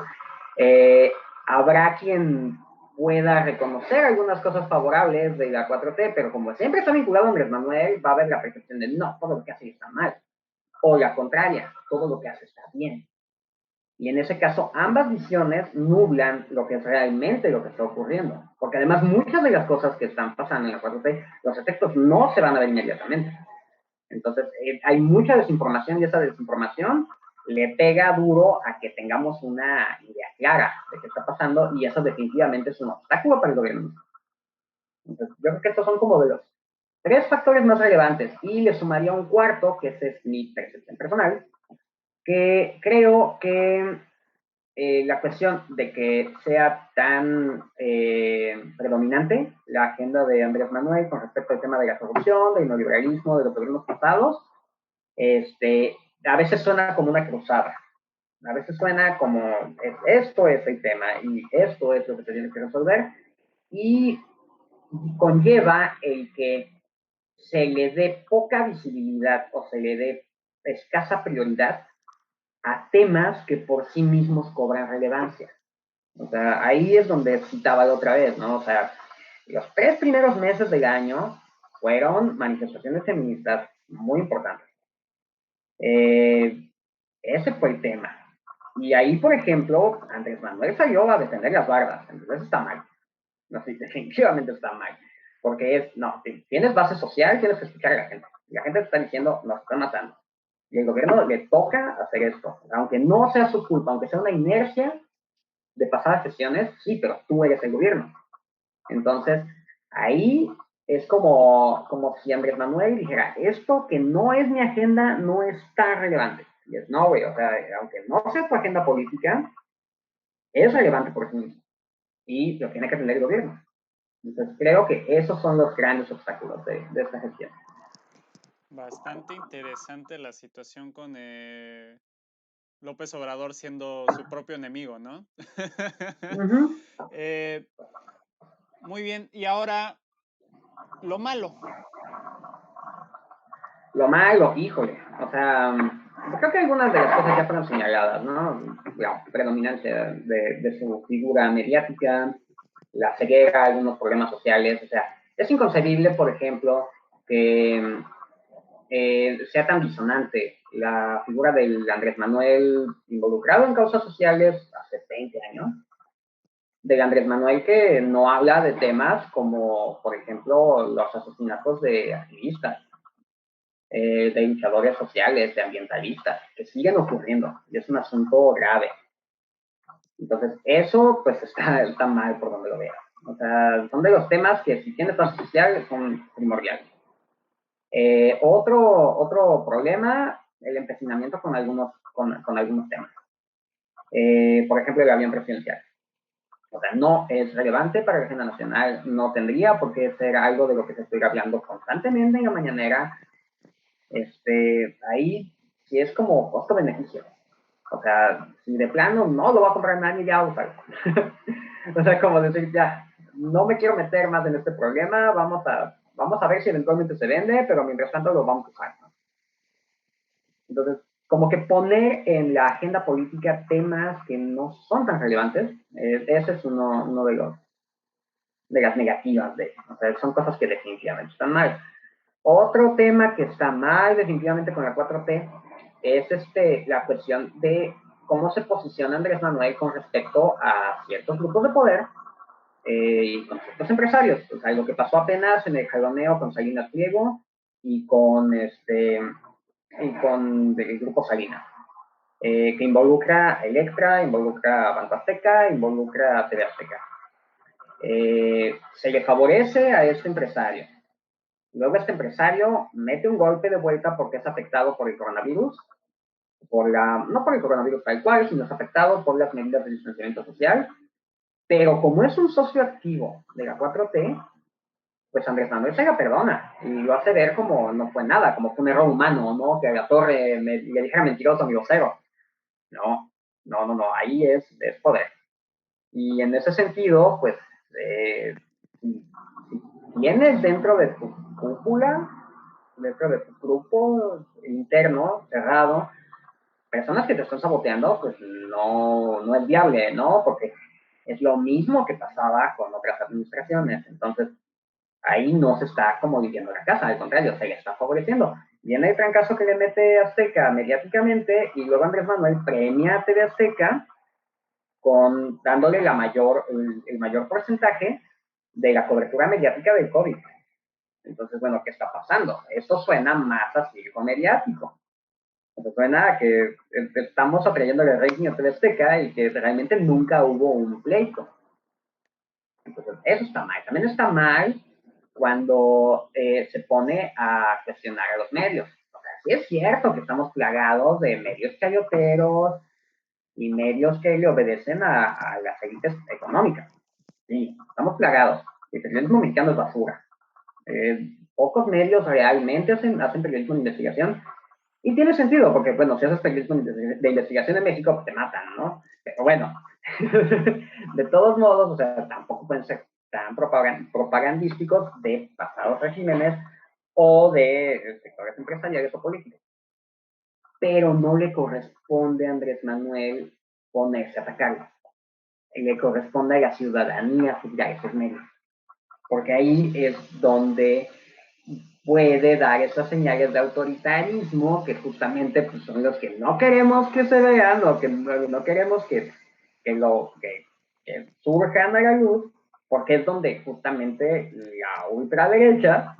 habrá quien pueda reconocer algunas cosas favorables de la 4T, pero como siempre está vinculado a Andrés Manuel, va a haber la percepción de no, todo lo que hace está mal. O la contraria, todo lo que hace está bien. Y en ese caso, ambas visiones nublan lo que es realmente lo que está ocurriendo. Porque además, muchas de las cosas que están pasando en la 4T, los efectos no se van a ver inmediatamente. Entonces, hay mucha desinformación y esa desinformación le pega duro a que tengamos una idea clara de qué está pasando y eso definitivamente es un obstáculo para el gobierno. Entonces, yo creo que estos son como de los tres factores más relevantes y le sumaría un cuarto, que esa es mi percepción personal, que creo que la cuestión de que sea tan predominante la agenda de Andrés Manuel con respecto al tema de la corrupción, del neoliberalismo, de los gobiernos pasados, a veces suena como una cruzada. A veces suena como esto es el tema y esto es lo que se tiene que resolver y conlleva el que se le dé poca visibilidad o se le dé escasa prioridad a temas que por sí mismos cobran relevancia. O sea, ahí es donde citaba la otra vez, ¿no? O sea, los 3 primeros meses del año fueron manifestaciones feministas muy importantes. Ese fue el tema. Y ahí, por ejemplo, Andrés Manuel salió a defender las bardas. Entonces está mal. No, sí, definitivamente está mal. Porque no, tienes base social, tienes que escuchar a la gente. Y la gente te está diciendo, nos están matando. Y el gobierno le toca hacer esto. Aunque no sea su culpa, aunque sea una inercia de pasadas sesiones, sí, pero tú eres el gobierno. Entonces, ahí es como si Andrés Manuel dijera, esto que no es mi agenda no es tan relevante. Y es, no, güey, o sea, aunque no sea tu agenda política, es relevante por sí mismo. Y lo tiene que atender el gobierno. Entonces, creo que esos son los grandes obstáculos de esta gestión. Bastante interesante la situación con López Obrador siendo su propio enemigo, ¿no? Muy bien, y ahora lo malo. Lo malo, híjole, o sea, creo que algunas de las cosas ya fueron señaladas, ¿no? La predominancia de su figura mediática, la ceguera, algunos problemas sociales, o sea, es inconcebible, por ejemplo, que sea tan disonante la figura del Andrés Manuel involucrado en causas sociales hace 20 años, del Andrés Manuel que no habla de temas como, por ejemplo, los asesinatos de activistas, de luchadores sociales, de ambientalistas, que siguen ocurriendo y es un asunto grave. Entonces, eso pues está mal por donde lo vea. O sea, son de los temas que si tienes base social son primordiales. Otro problema, el empecinamiento con algunos temas. Por ejemplo, el avión presidencial. O sea, no es relevante para la agenda nacional, no tendría por qué ser algo de lo que se estoy hablando constantemente en la mañanera. Ahí sí es como costo-beneficio. O sea, si de plano no lo va a comprar nadie, ya usarlo. O sea, como decir, ya, no me quiero meter más en este problema, vamos a ver si eventualmente se vende, pero mientras tanto lo vamos a usar, ¿no? Entonces, como que poner en la agenda política temas que no son tan relevantes, ese es uno de las negativas de, o sea, son cosas que definitivamente están mal. Otro tema que está mal definitivamente con la 4T es la cuestión de cómo se posiciona Andrés Manuel con respecto a ciertos grupos de poder y con ciertos empresarios. O sea, lo que pasó apenas en el jaloneo con Salinas Pliego y con el grupo Salinas, que involucra a Electra, involucra a Banco Azteca, involucra a TV Azteca. Se le favorece a este empresario. Luego este empresario mete un golpe de vuelta porque es afectado por el coronavirus, no por el coronavirus tal cual, sino es afectado por las medidas de distanciamiento social Pero como es un socio activo de la 4T, pues Andrés Manuel se la perdona y lo hace ver como no fue nada, como fue un error humano, ¿no? Que a la torre le dijera mentiroso a mi vocero. No, no, ahí es poder. Y en ese sentido, pues, si tienes dentro de tu cúpula, dentro de tu grupo interno, cerrado, personas que te están saboteando, pues no es viable, ¿no? Porque es lo mismo que pasaba con otras administraciones. Entonces, ahí no se está como viviendo la casa, al contrario, se le está favoreciendo. Viene el trancazo que le mete Azteca mediáticamente y luego Andrés Manuel premia a TV Azteca dándole el mayor porcentaje de la cobertura mediática del COVID. Entonces, bueno, ¿qué está pasando? Esto suena más a circo mediático. Esto suena a que estamos atrayendo el rating a TV Azteca y que realmente nunca hubo un pleito. Entonces, eso está mal. También está mal cuando se pone a cuestionar a los medios. O sea, sí es cierto que estamos plagados de medios chayoteros y medios que le obedecen a las élites económicas. Sí, estamos plagados. El periodismo mexicano es basura. Pocos medios realmente hacen periodismo de investigación. Y tiene sentido, porque, bueno, si haces periodismo de investigación en México, pues te matan, ¿no? Pero bueno, de todos modos, o sea, tampoco pueden ser tan propagandísticos de pasados regímenes o de sectores empresariales o políticos. Pero no le corresponde a Andrés Manuel ponerse a atacarlo. Le corresponde a la ciudadanía juzgar esos medios. Porque ahí es donde puede dar esas señales de autoritarismo que justamente pues, son los que no queremos que se vean o que no queremos que surjan a la luz, porque es donde justamente la ultraderecha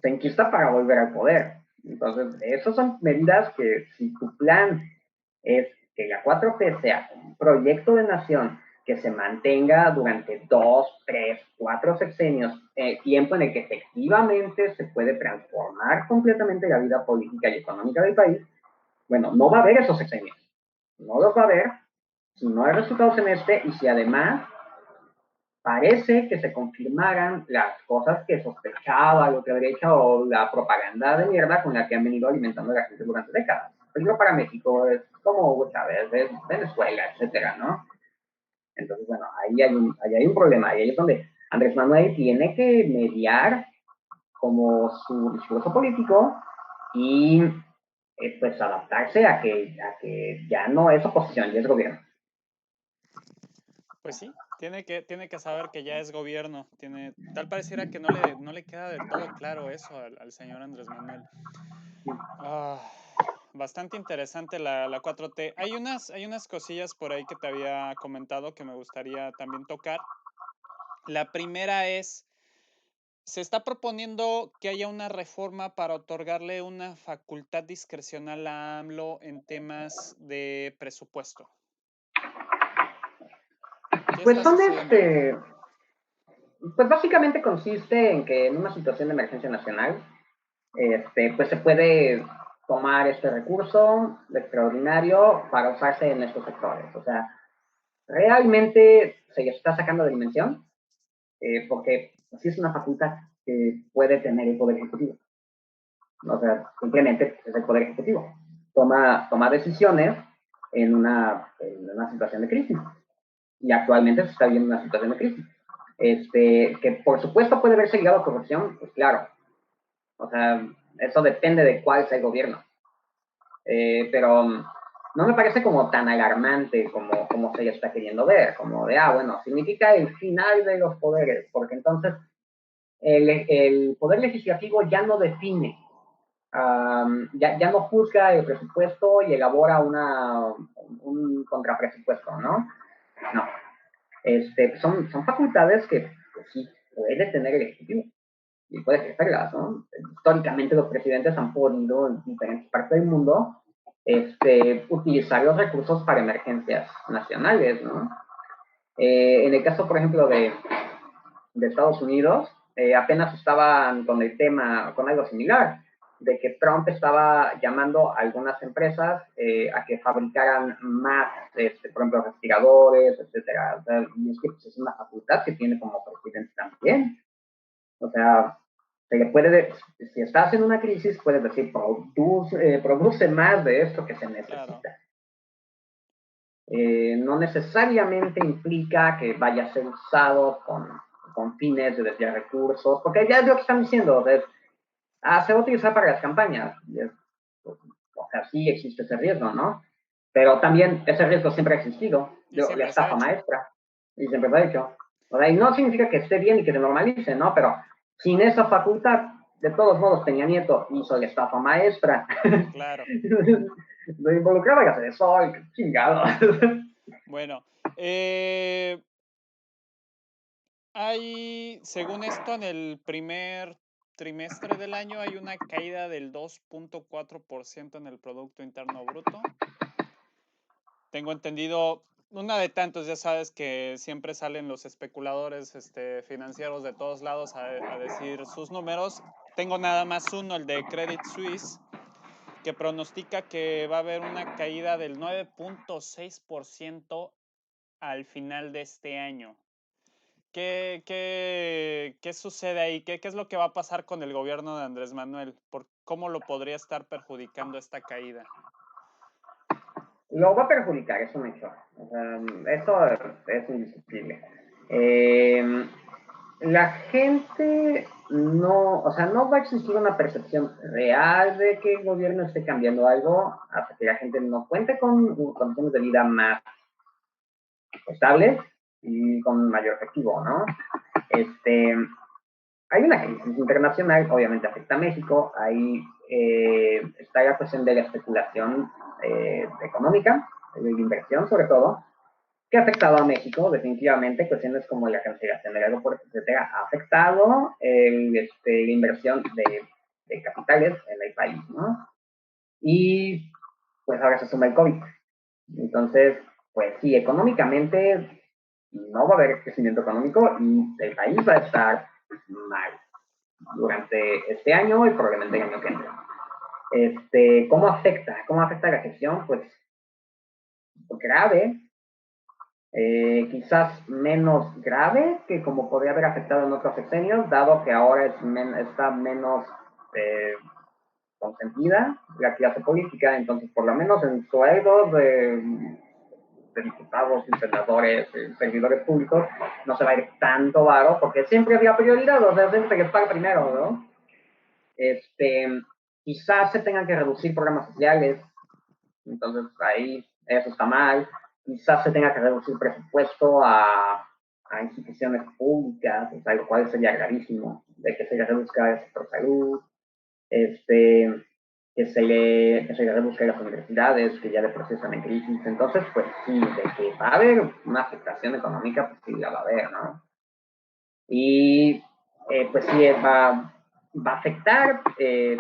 se enquista para volver al poder. Entonces, esas son medidas que si tu plan es que la 4T sea un proyecto de nación que se mantenga durante 2, 3, 4 sexenios, tiempo en el que efectivamente se puede transformar completamente la vida política y económica del país, bueno, no va a haber esos sexenios. No los va a haber si no hay resultados en este y si además parece que se confirmaran las cosas que sospechaba la derecha o la propaganda de mierda con la que han venido alimentando a la gente durante décadas. El peligro para México es como Hugo Chávez, es Venezuela, etcétera, ¿no? Entonces, bueno, ahí hay un problema, ahí es donde Andrés Manuel tiene que mediar como su discurso político y pues adaptarse a que ya no es oposición, ya es gobierno. Pues sí, tiene que saber que ya es gobierno. Tal pareciera que no le queda del todo claro eso al señor Andrés Manuel. Ah, bastante interesante la 4T. Hay unas cosillas por ahí que te había comentado que me gustaría también tocar. La primera es, se está proponiendo que haya una reforma para otorgarle una facultad discrecional a AMLO en temas de presupuesto. ¿Qué Pues está son sucediendo ahí? pues básicamente consiste en que en una situación de emergencia nacional, pues se puede tomar este recurso extraordinario para usarse en estos sectores. O sea, realmente se está sacando de dimensión, porque así es una facultad que puede tener el Poder Ejecutivo. O sea, simplemente es el Poder Ejecutivo. Toma decisiones en una situación de crisis. Y actualmente se está viendo una situación de crisis. Que por supuesto puede verse ligado a corrupción, pues claro. O sea, eso depende de cuál sea el gobierno. Pero no me parece como tan alarmante como se está queriendo ver, como de, bueno, significa el final de los poderes, porque entonces el poder legislativo ya no define, ya no juzga el presupuesto y elabora un contrapresupuesto, ¿no? No. Son facultades que pues, sí puede tener el Ejecutivo y puede ejercerlas, ¿no? Históricamente los presidentes han podido en diferentes partes del mundo utilizar los recursos para emergencias nacionales, ¿no? En el caso, por ejemplo, de Estados Unidos, apenas estaban con el tema, con algo similar. de que Trump estaba llamando a algunas empresas a que fabricaran más, por ejemplo, respiradores, etcétera. O sea, y es que pues, es una facultad que tiene como presidente también. O sea, se le puede, si estás en una crisis, puedes decir, produce más de esto que se necesita. Claro. No necesariamente implica que vaya a ser usado con fines de desviar recursos, porque ya es lo que están diciendo, o sea, se va a utilizar para las campañas. O sea, sí existe ese riesgo, ¿no? Pero también ese riesgo siempre ha existido, Y la siempre se ha estafa hecho. maestra, y siempre se ha hecho. O sea, y no significa que esté bien y que se normalice, ¿no? Pero sin esa facultad, de todos modos, Peña Nieto hizo la estafa maestra. Claro. Lo involucraba y de sol, qué chingado. Bueno, según esto, en el primer trimestre del año hay una caída del 2.4% en el Producto Interno Bruto. Tengo entendido, una de tantos, ya sabes que siempre salen los especuladores financieros de todos lados a decir sus números. Tengo nada más uno, el de Credit Suisse, que pronostica que va a haber una caída del 9.6% al final de este año. ¿Qué sucede ahí? ¿Qué es lo que va a pasar con el gobierno de Andrés Manuel? ¿Cómo lo podría estar perjudicando esta caída? Lo va a perjudicar, es un hecho. O sea, eso es indiscutible. La gente no, o sea, no va a existir una percepción real de que el gobierno esté cambiando algo hasta que la gente no cuente con condiciones de vida más estables y con mayor efectivo, ¿no? Hay una crisis internacional, obviamente afecta a México, ahí está la cuestión de la especulación económica, de la inversión sobre todo, que ha afectado a México, definitivamente, cuestiones como la cancelación del aeropuerto, etcétera, ha afectado la inversión de capitales en el país, ¿no? Y pues ahora se suma el COVID. Entonces, pues sí, económicamente no va a haber crecimiento económico y el país va a estar mal durante este año y probablemente el año que entra. ¿Cómo afecta? ¿Cómo afecta la gestión? Pues grave, quizás menos grave que como podría haber afectado en otros sexenios, dado que ahora está menos eh, consentida la clase política, entonces por lo menos en sueldos de diputados y senadores, servidores públicos, no se va a ir tanto varo, porque siempre había prioridad, o sea, siempre que paga primero, ¿no? Quizás se tengan que reducir programas sociales, entonces ahí eso está mal. Quizás se tenga que reducir presupuesto a instituciones públicas, o sea, lo cual sería gravísimo, de que se le reduzca el sector salud, que se le reduzca las universidades, que ya de por sí están en crisis. Entonces, pues sí, de que va a haber una afectación económica, pues sí la va a haber, ¿no? Y pues sí, va a afectar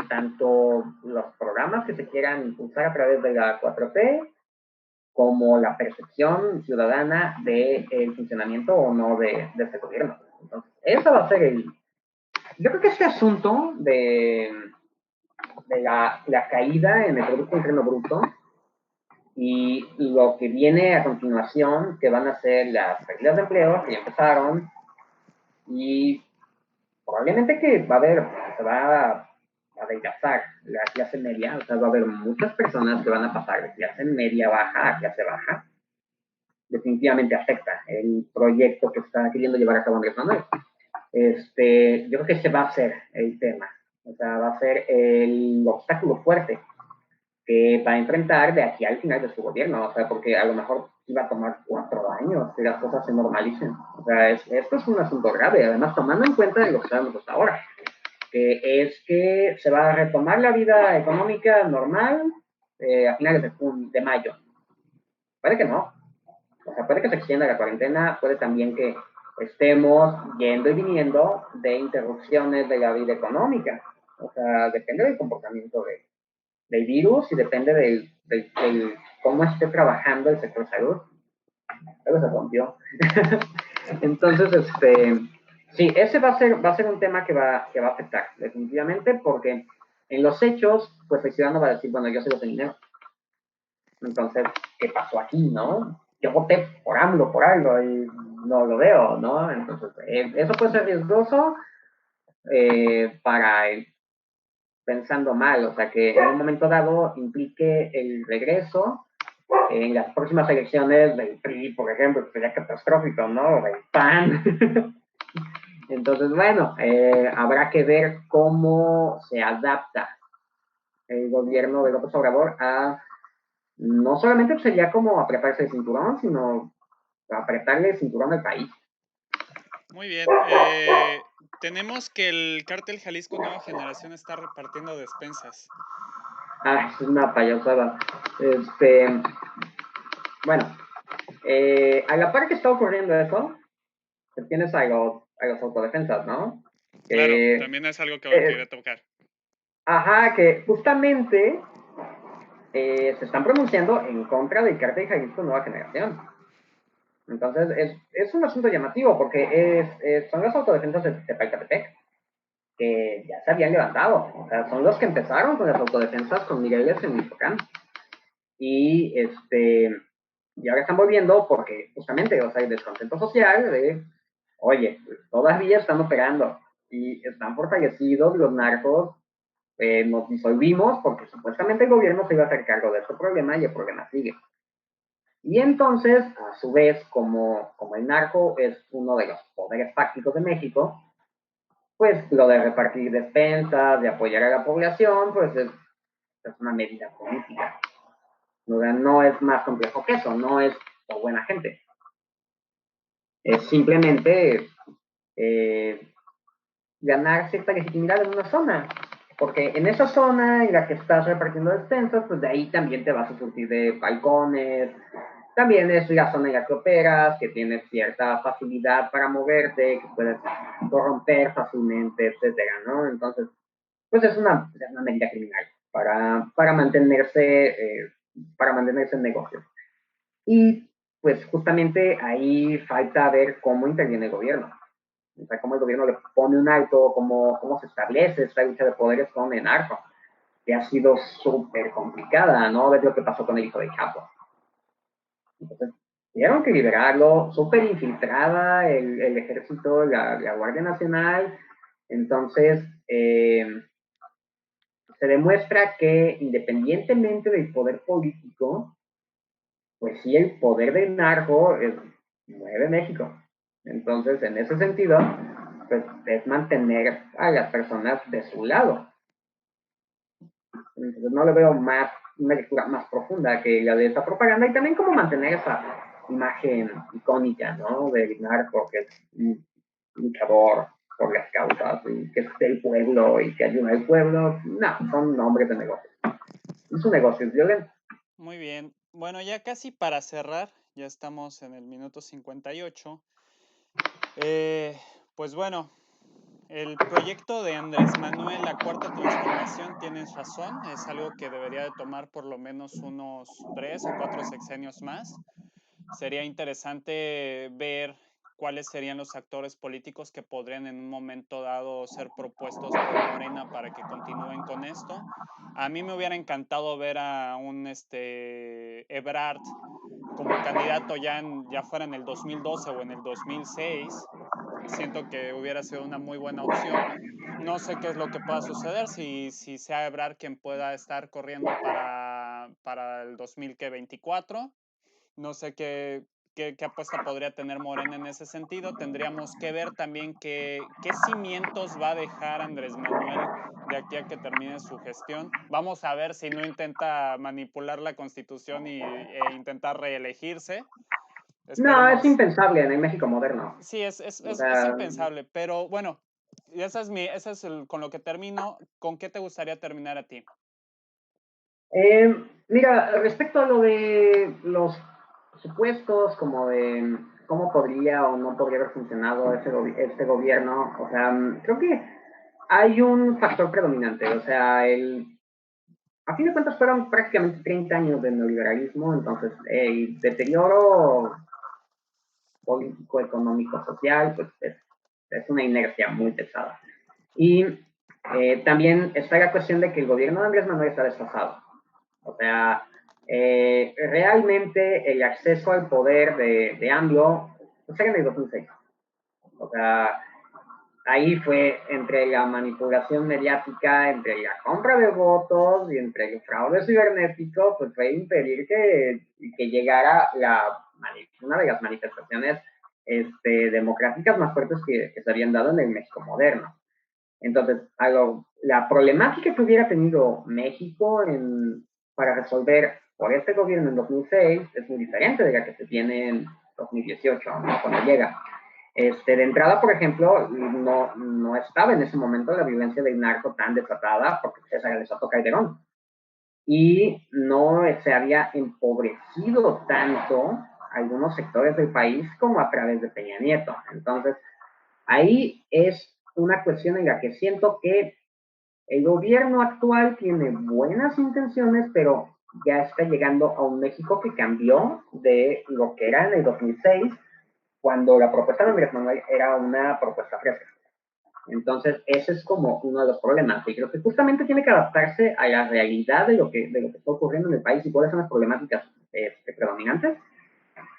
tanto los programas que se quieran impulsar a través de la 4T, como la percepción ciudadana del funcionamiento o no de este gobierno. Entonces, eso va a ser yo creo que este asunto de la caída en el Producto Interno Bruto y lo que viene a continuación, que van a ser las pérdidas de empleo, que ya empezaron, y probablemente que se va a adelgazar la clase media, o sea, va a haber muchas personas que van a pasar de clase media baja a clase baja. Definitivamente afecta el proyecto que está queriendo llevar a cabo Andrés Manuel. Yo creo que ese va a ser el tema, o sea, va a ser el obstáculo fuerte que va a enfrentar de aquí al final de su gobierno, o sea, porque a lo mejor iba a tomar 4 años que las cosas se normalicen. O sea, esto es un asunto grave, además tomando en cuenta de lo que sabemos hasta ahora, que es que se va a retomar la vida económica normal a finales de mayo. Puede que no, o sea, puede que se extienda la cuarentena, puede también que estemos yendo y viniendo de interrupciones de la vida económica. O sea, depende del comportamiento del virus y depende del cómo esté trabajando el sector salud. Algo se rompió. Entonces, sí, ese va a ser un tema que va a afectar, definitivamente, porque en los hechos, pues el ciudadano va a decir, bueno, yo soy los dinero. Entonces, ¿qué pasó aquí, no? Yo voté por AMLO, por algo, y no lo veo, ¿no? Entonces, eso puede ser riesgoso para el pensando mal, o sea, que en un momento dado implique el regreso en las próximas elecciones del PRI, por ejemplo, que sería catastrófico, ¿no? Del PAN. Entonces, bueno, habrá que ver cómo se adapta el gobierno de López Obrador a, no solamente sería como apretarse el cinturón, sino apretarle el cinturón al país. Muy bien. Tenemos que el Cártel Jalisco Nueva Generación está repartiendo despensas. Ah, es una payasada. Bueno, a la par que está ocurriendo eso, pues tienes a los autodefensas, ¿no? Claro, Eh, también es algo que eh, quería tocar. ajá, que justamente se están pronunciando en contra del Cártel Jalisco Nueva Generación. Entonces, es un asunto llamativo porque son las autodefensas de Tepalcatepec que ya se habían levantado. O sea, son los que empezaron con las autodefensas con Migueles en Michoacán. Y, y ahora están volviendo porque justamente, o sea, hay descontento social de, oye, pues, todavía están operando y están fortalecidos los narcos. Nos disolvimos porque supuestamente el gobierno se iba a hacer cargo de este problema y el problema sigue. Y entonces, a su vez, como el narco es uno de los poderes fácticos de México, pues lo de repartir despensas, de apoyar a la población, pues es una medida política. O sea, no es más complejo que eso, no es por buena gente. Es simplemente eh, ganar cierta legitimidad en una zona. Porque en esa zona en la que estás repartiendo despensas, pues de ahí también te vas a surtir de balcones. También es la zona en la que operas, que tienes cierta facilidad para moverte, que puedes corromper fácilmente, etcétera, ¿no? Entonces, pues es una medida criminal para mantenerse en negocio. Y pues justamente ahí falta ver cómo interviene el gobierno. O sea, cómo el gobierno le pone un alto, cómo se establece esta lucha de poderes con el narco, que ha sido súper complicada, ¿no? Ver lo que pasó con el hijo de Chapo. Entonces, tuvieron que liberarlo, súper infiltrada el ejército, la Guardia Nacional. Entonces, se demuestra que independientemente del poder político, pues sí, el poder del narco mueve México. Entonces, en ese sentido, pues es mantener a las personas de su lado. Entonces, no le veo una lectura más profunda que la de esta propaganda y también cómo mantener esa imagen icónica, ¿no? Del narco, que es un luchador por las causas y que es del pueblo y que ayuda al pueblo. No, son hombres de negocios. Es un negocio, es violento. Muy bien. Bueno, ya casi para cerrar, ya estamos en el minuto 58. Pues bueno, el proyecto de Andrés Manuel, la cuarta transformación, tienes razón, es algo que debería de tomar por lo menos unos 3 o 4 sexenios más. Sería interesante ver cuáles serían los actores políticos que podrían en un momento dado ser propuestos por Morena para que continúen con esto. A mí me hubiera encantado ver a un Ebrard como candidato ya fuera en el 2012 o en el 2006. Siento que hubiera sido una muy buena opción. No sé qué es lo que pueda suceder, si sea Ebrard quien pueda estar corriendo para el 2024. No sé qué apuesta podría tener Morena en ese sentido. Tendríamos que ver también qué cimientos va a dejar Andrés Manuel de aquí a que termine su gestión. Vamos a ver si no intenta manipular la constitución e intentar reelegirse. No, es Esperemos. impensable en el México moderno. Sí, O es sea, impensable, pero bueno, ese es con lo que termino. ¿Con qué te gustaría terminar a ti? mira, respecto a lo de los supuestos, como de cómo podría o no podría haber funcionado este gobierno, o sea, creo que hay un factor predominante, o sea, a fin de cuentas fueron prácticamente 30 años de neoliberalismo, entonces el deterioro político, económico, social, pues es una inercia muy pesada. Y También está la cuestión de que el gobierno de Andrés Manuel está desfasado. O sea, realmente el acceso al poder de AMLO pues, era en el 2006. O sea, ahí fue entre la manipulación mediática, entre la compra de votos y entre el fraude cibernético, pues fue impedir que llegara una de las manifestaciones democráticas más fuertes que se habían dado en el México moderno. Entonces, la problemática que hubiera tenido México para resolver por este gobierno en 2006 es muy diferente de la que se tiene en 2018, ¿no? Cuando llega. De entrada, por ejemplo, no estaba en ese momento la violencia del narco tan desatada porque César le desató Calderón. Y no se había empobrecido tanto algunos sectores del país como a través de Peña Nieto. Entonces, ahí es una cuestión en la que siento que el gobierno actual tiene buenas intenciones, pero ya está llegando a un México que cambió de lo que era en el 2006, cuando la propuesta de Andrés Manuel era una propuesta fresca. Entonces, ese es como uno de los problemas. Y creo que justamente tiene que adaptarse a la realidad de lo que está ocurriendo en el país y cuáles son las problemáticas predominantes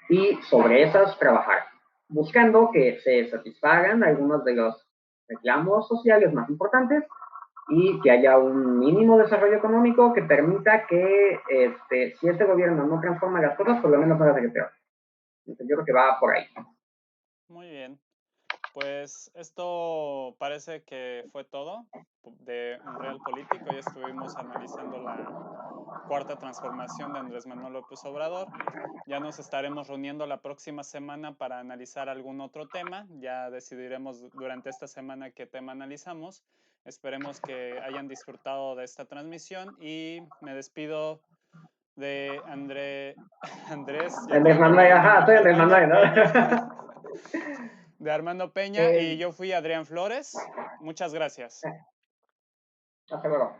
y sobre esas trabajar, buscando que se satisfagan algunos de los reclamos sociales más importantes y que haya un mínimo desarrollo económico que permita que si este gobierno no transforma las cosas, por lo menos no las haga peor. Entonces, yo creo que va por ahí. Muy bien. Pues esto parece que fue todo de Un Real Político. Hoy estuvimos analizando la cuarta transformación de Andrés Manuel López Obrador. Ya nos estaremos reuniendo la próxima semana para analizar algún otro tema. Ya decidiremos durante esta semana qué tema analizamos. Esperemos que hayan disfrutado de esta transmisión y me despido de Andrés, ya te Andrés iba a olvidar Manuel, el ajá, nombre, soy Andrés Armando Manuel, ¿no? Peña, de Armando Peña, y eh, yo fui Adrián Flores. Muchas gracias. hasta luego.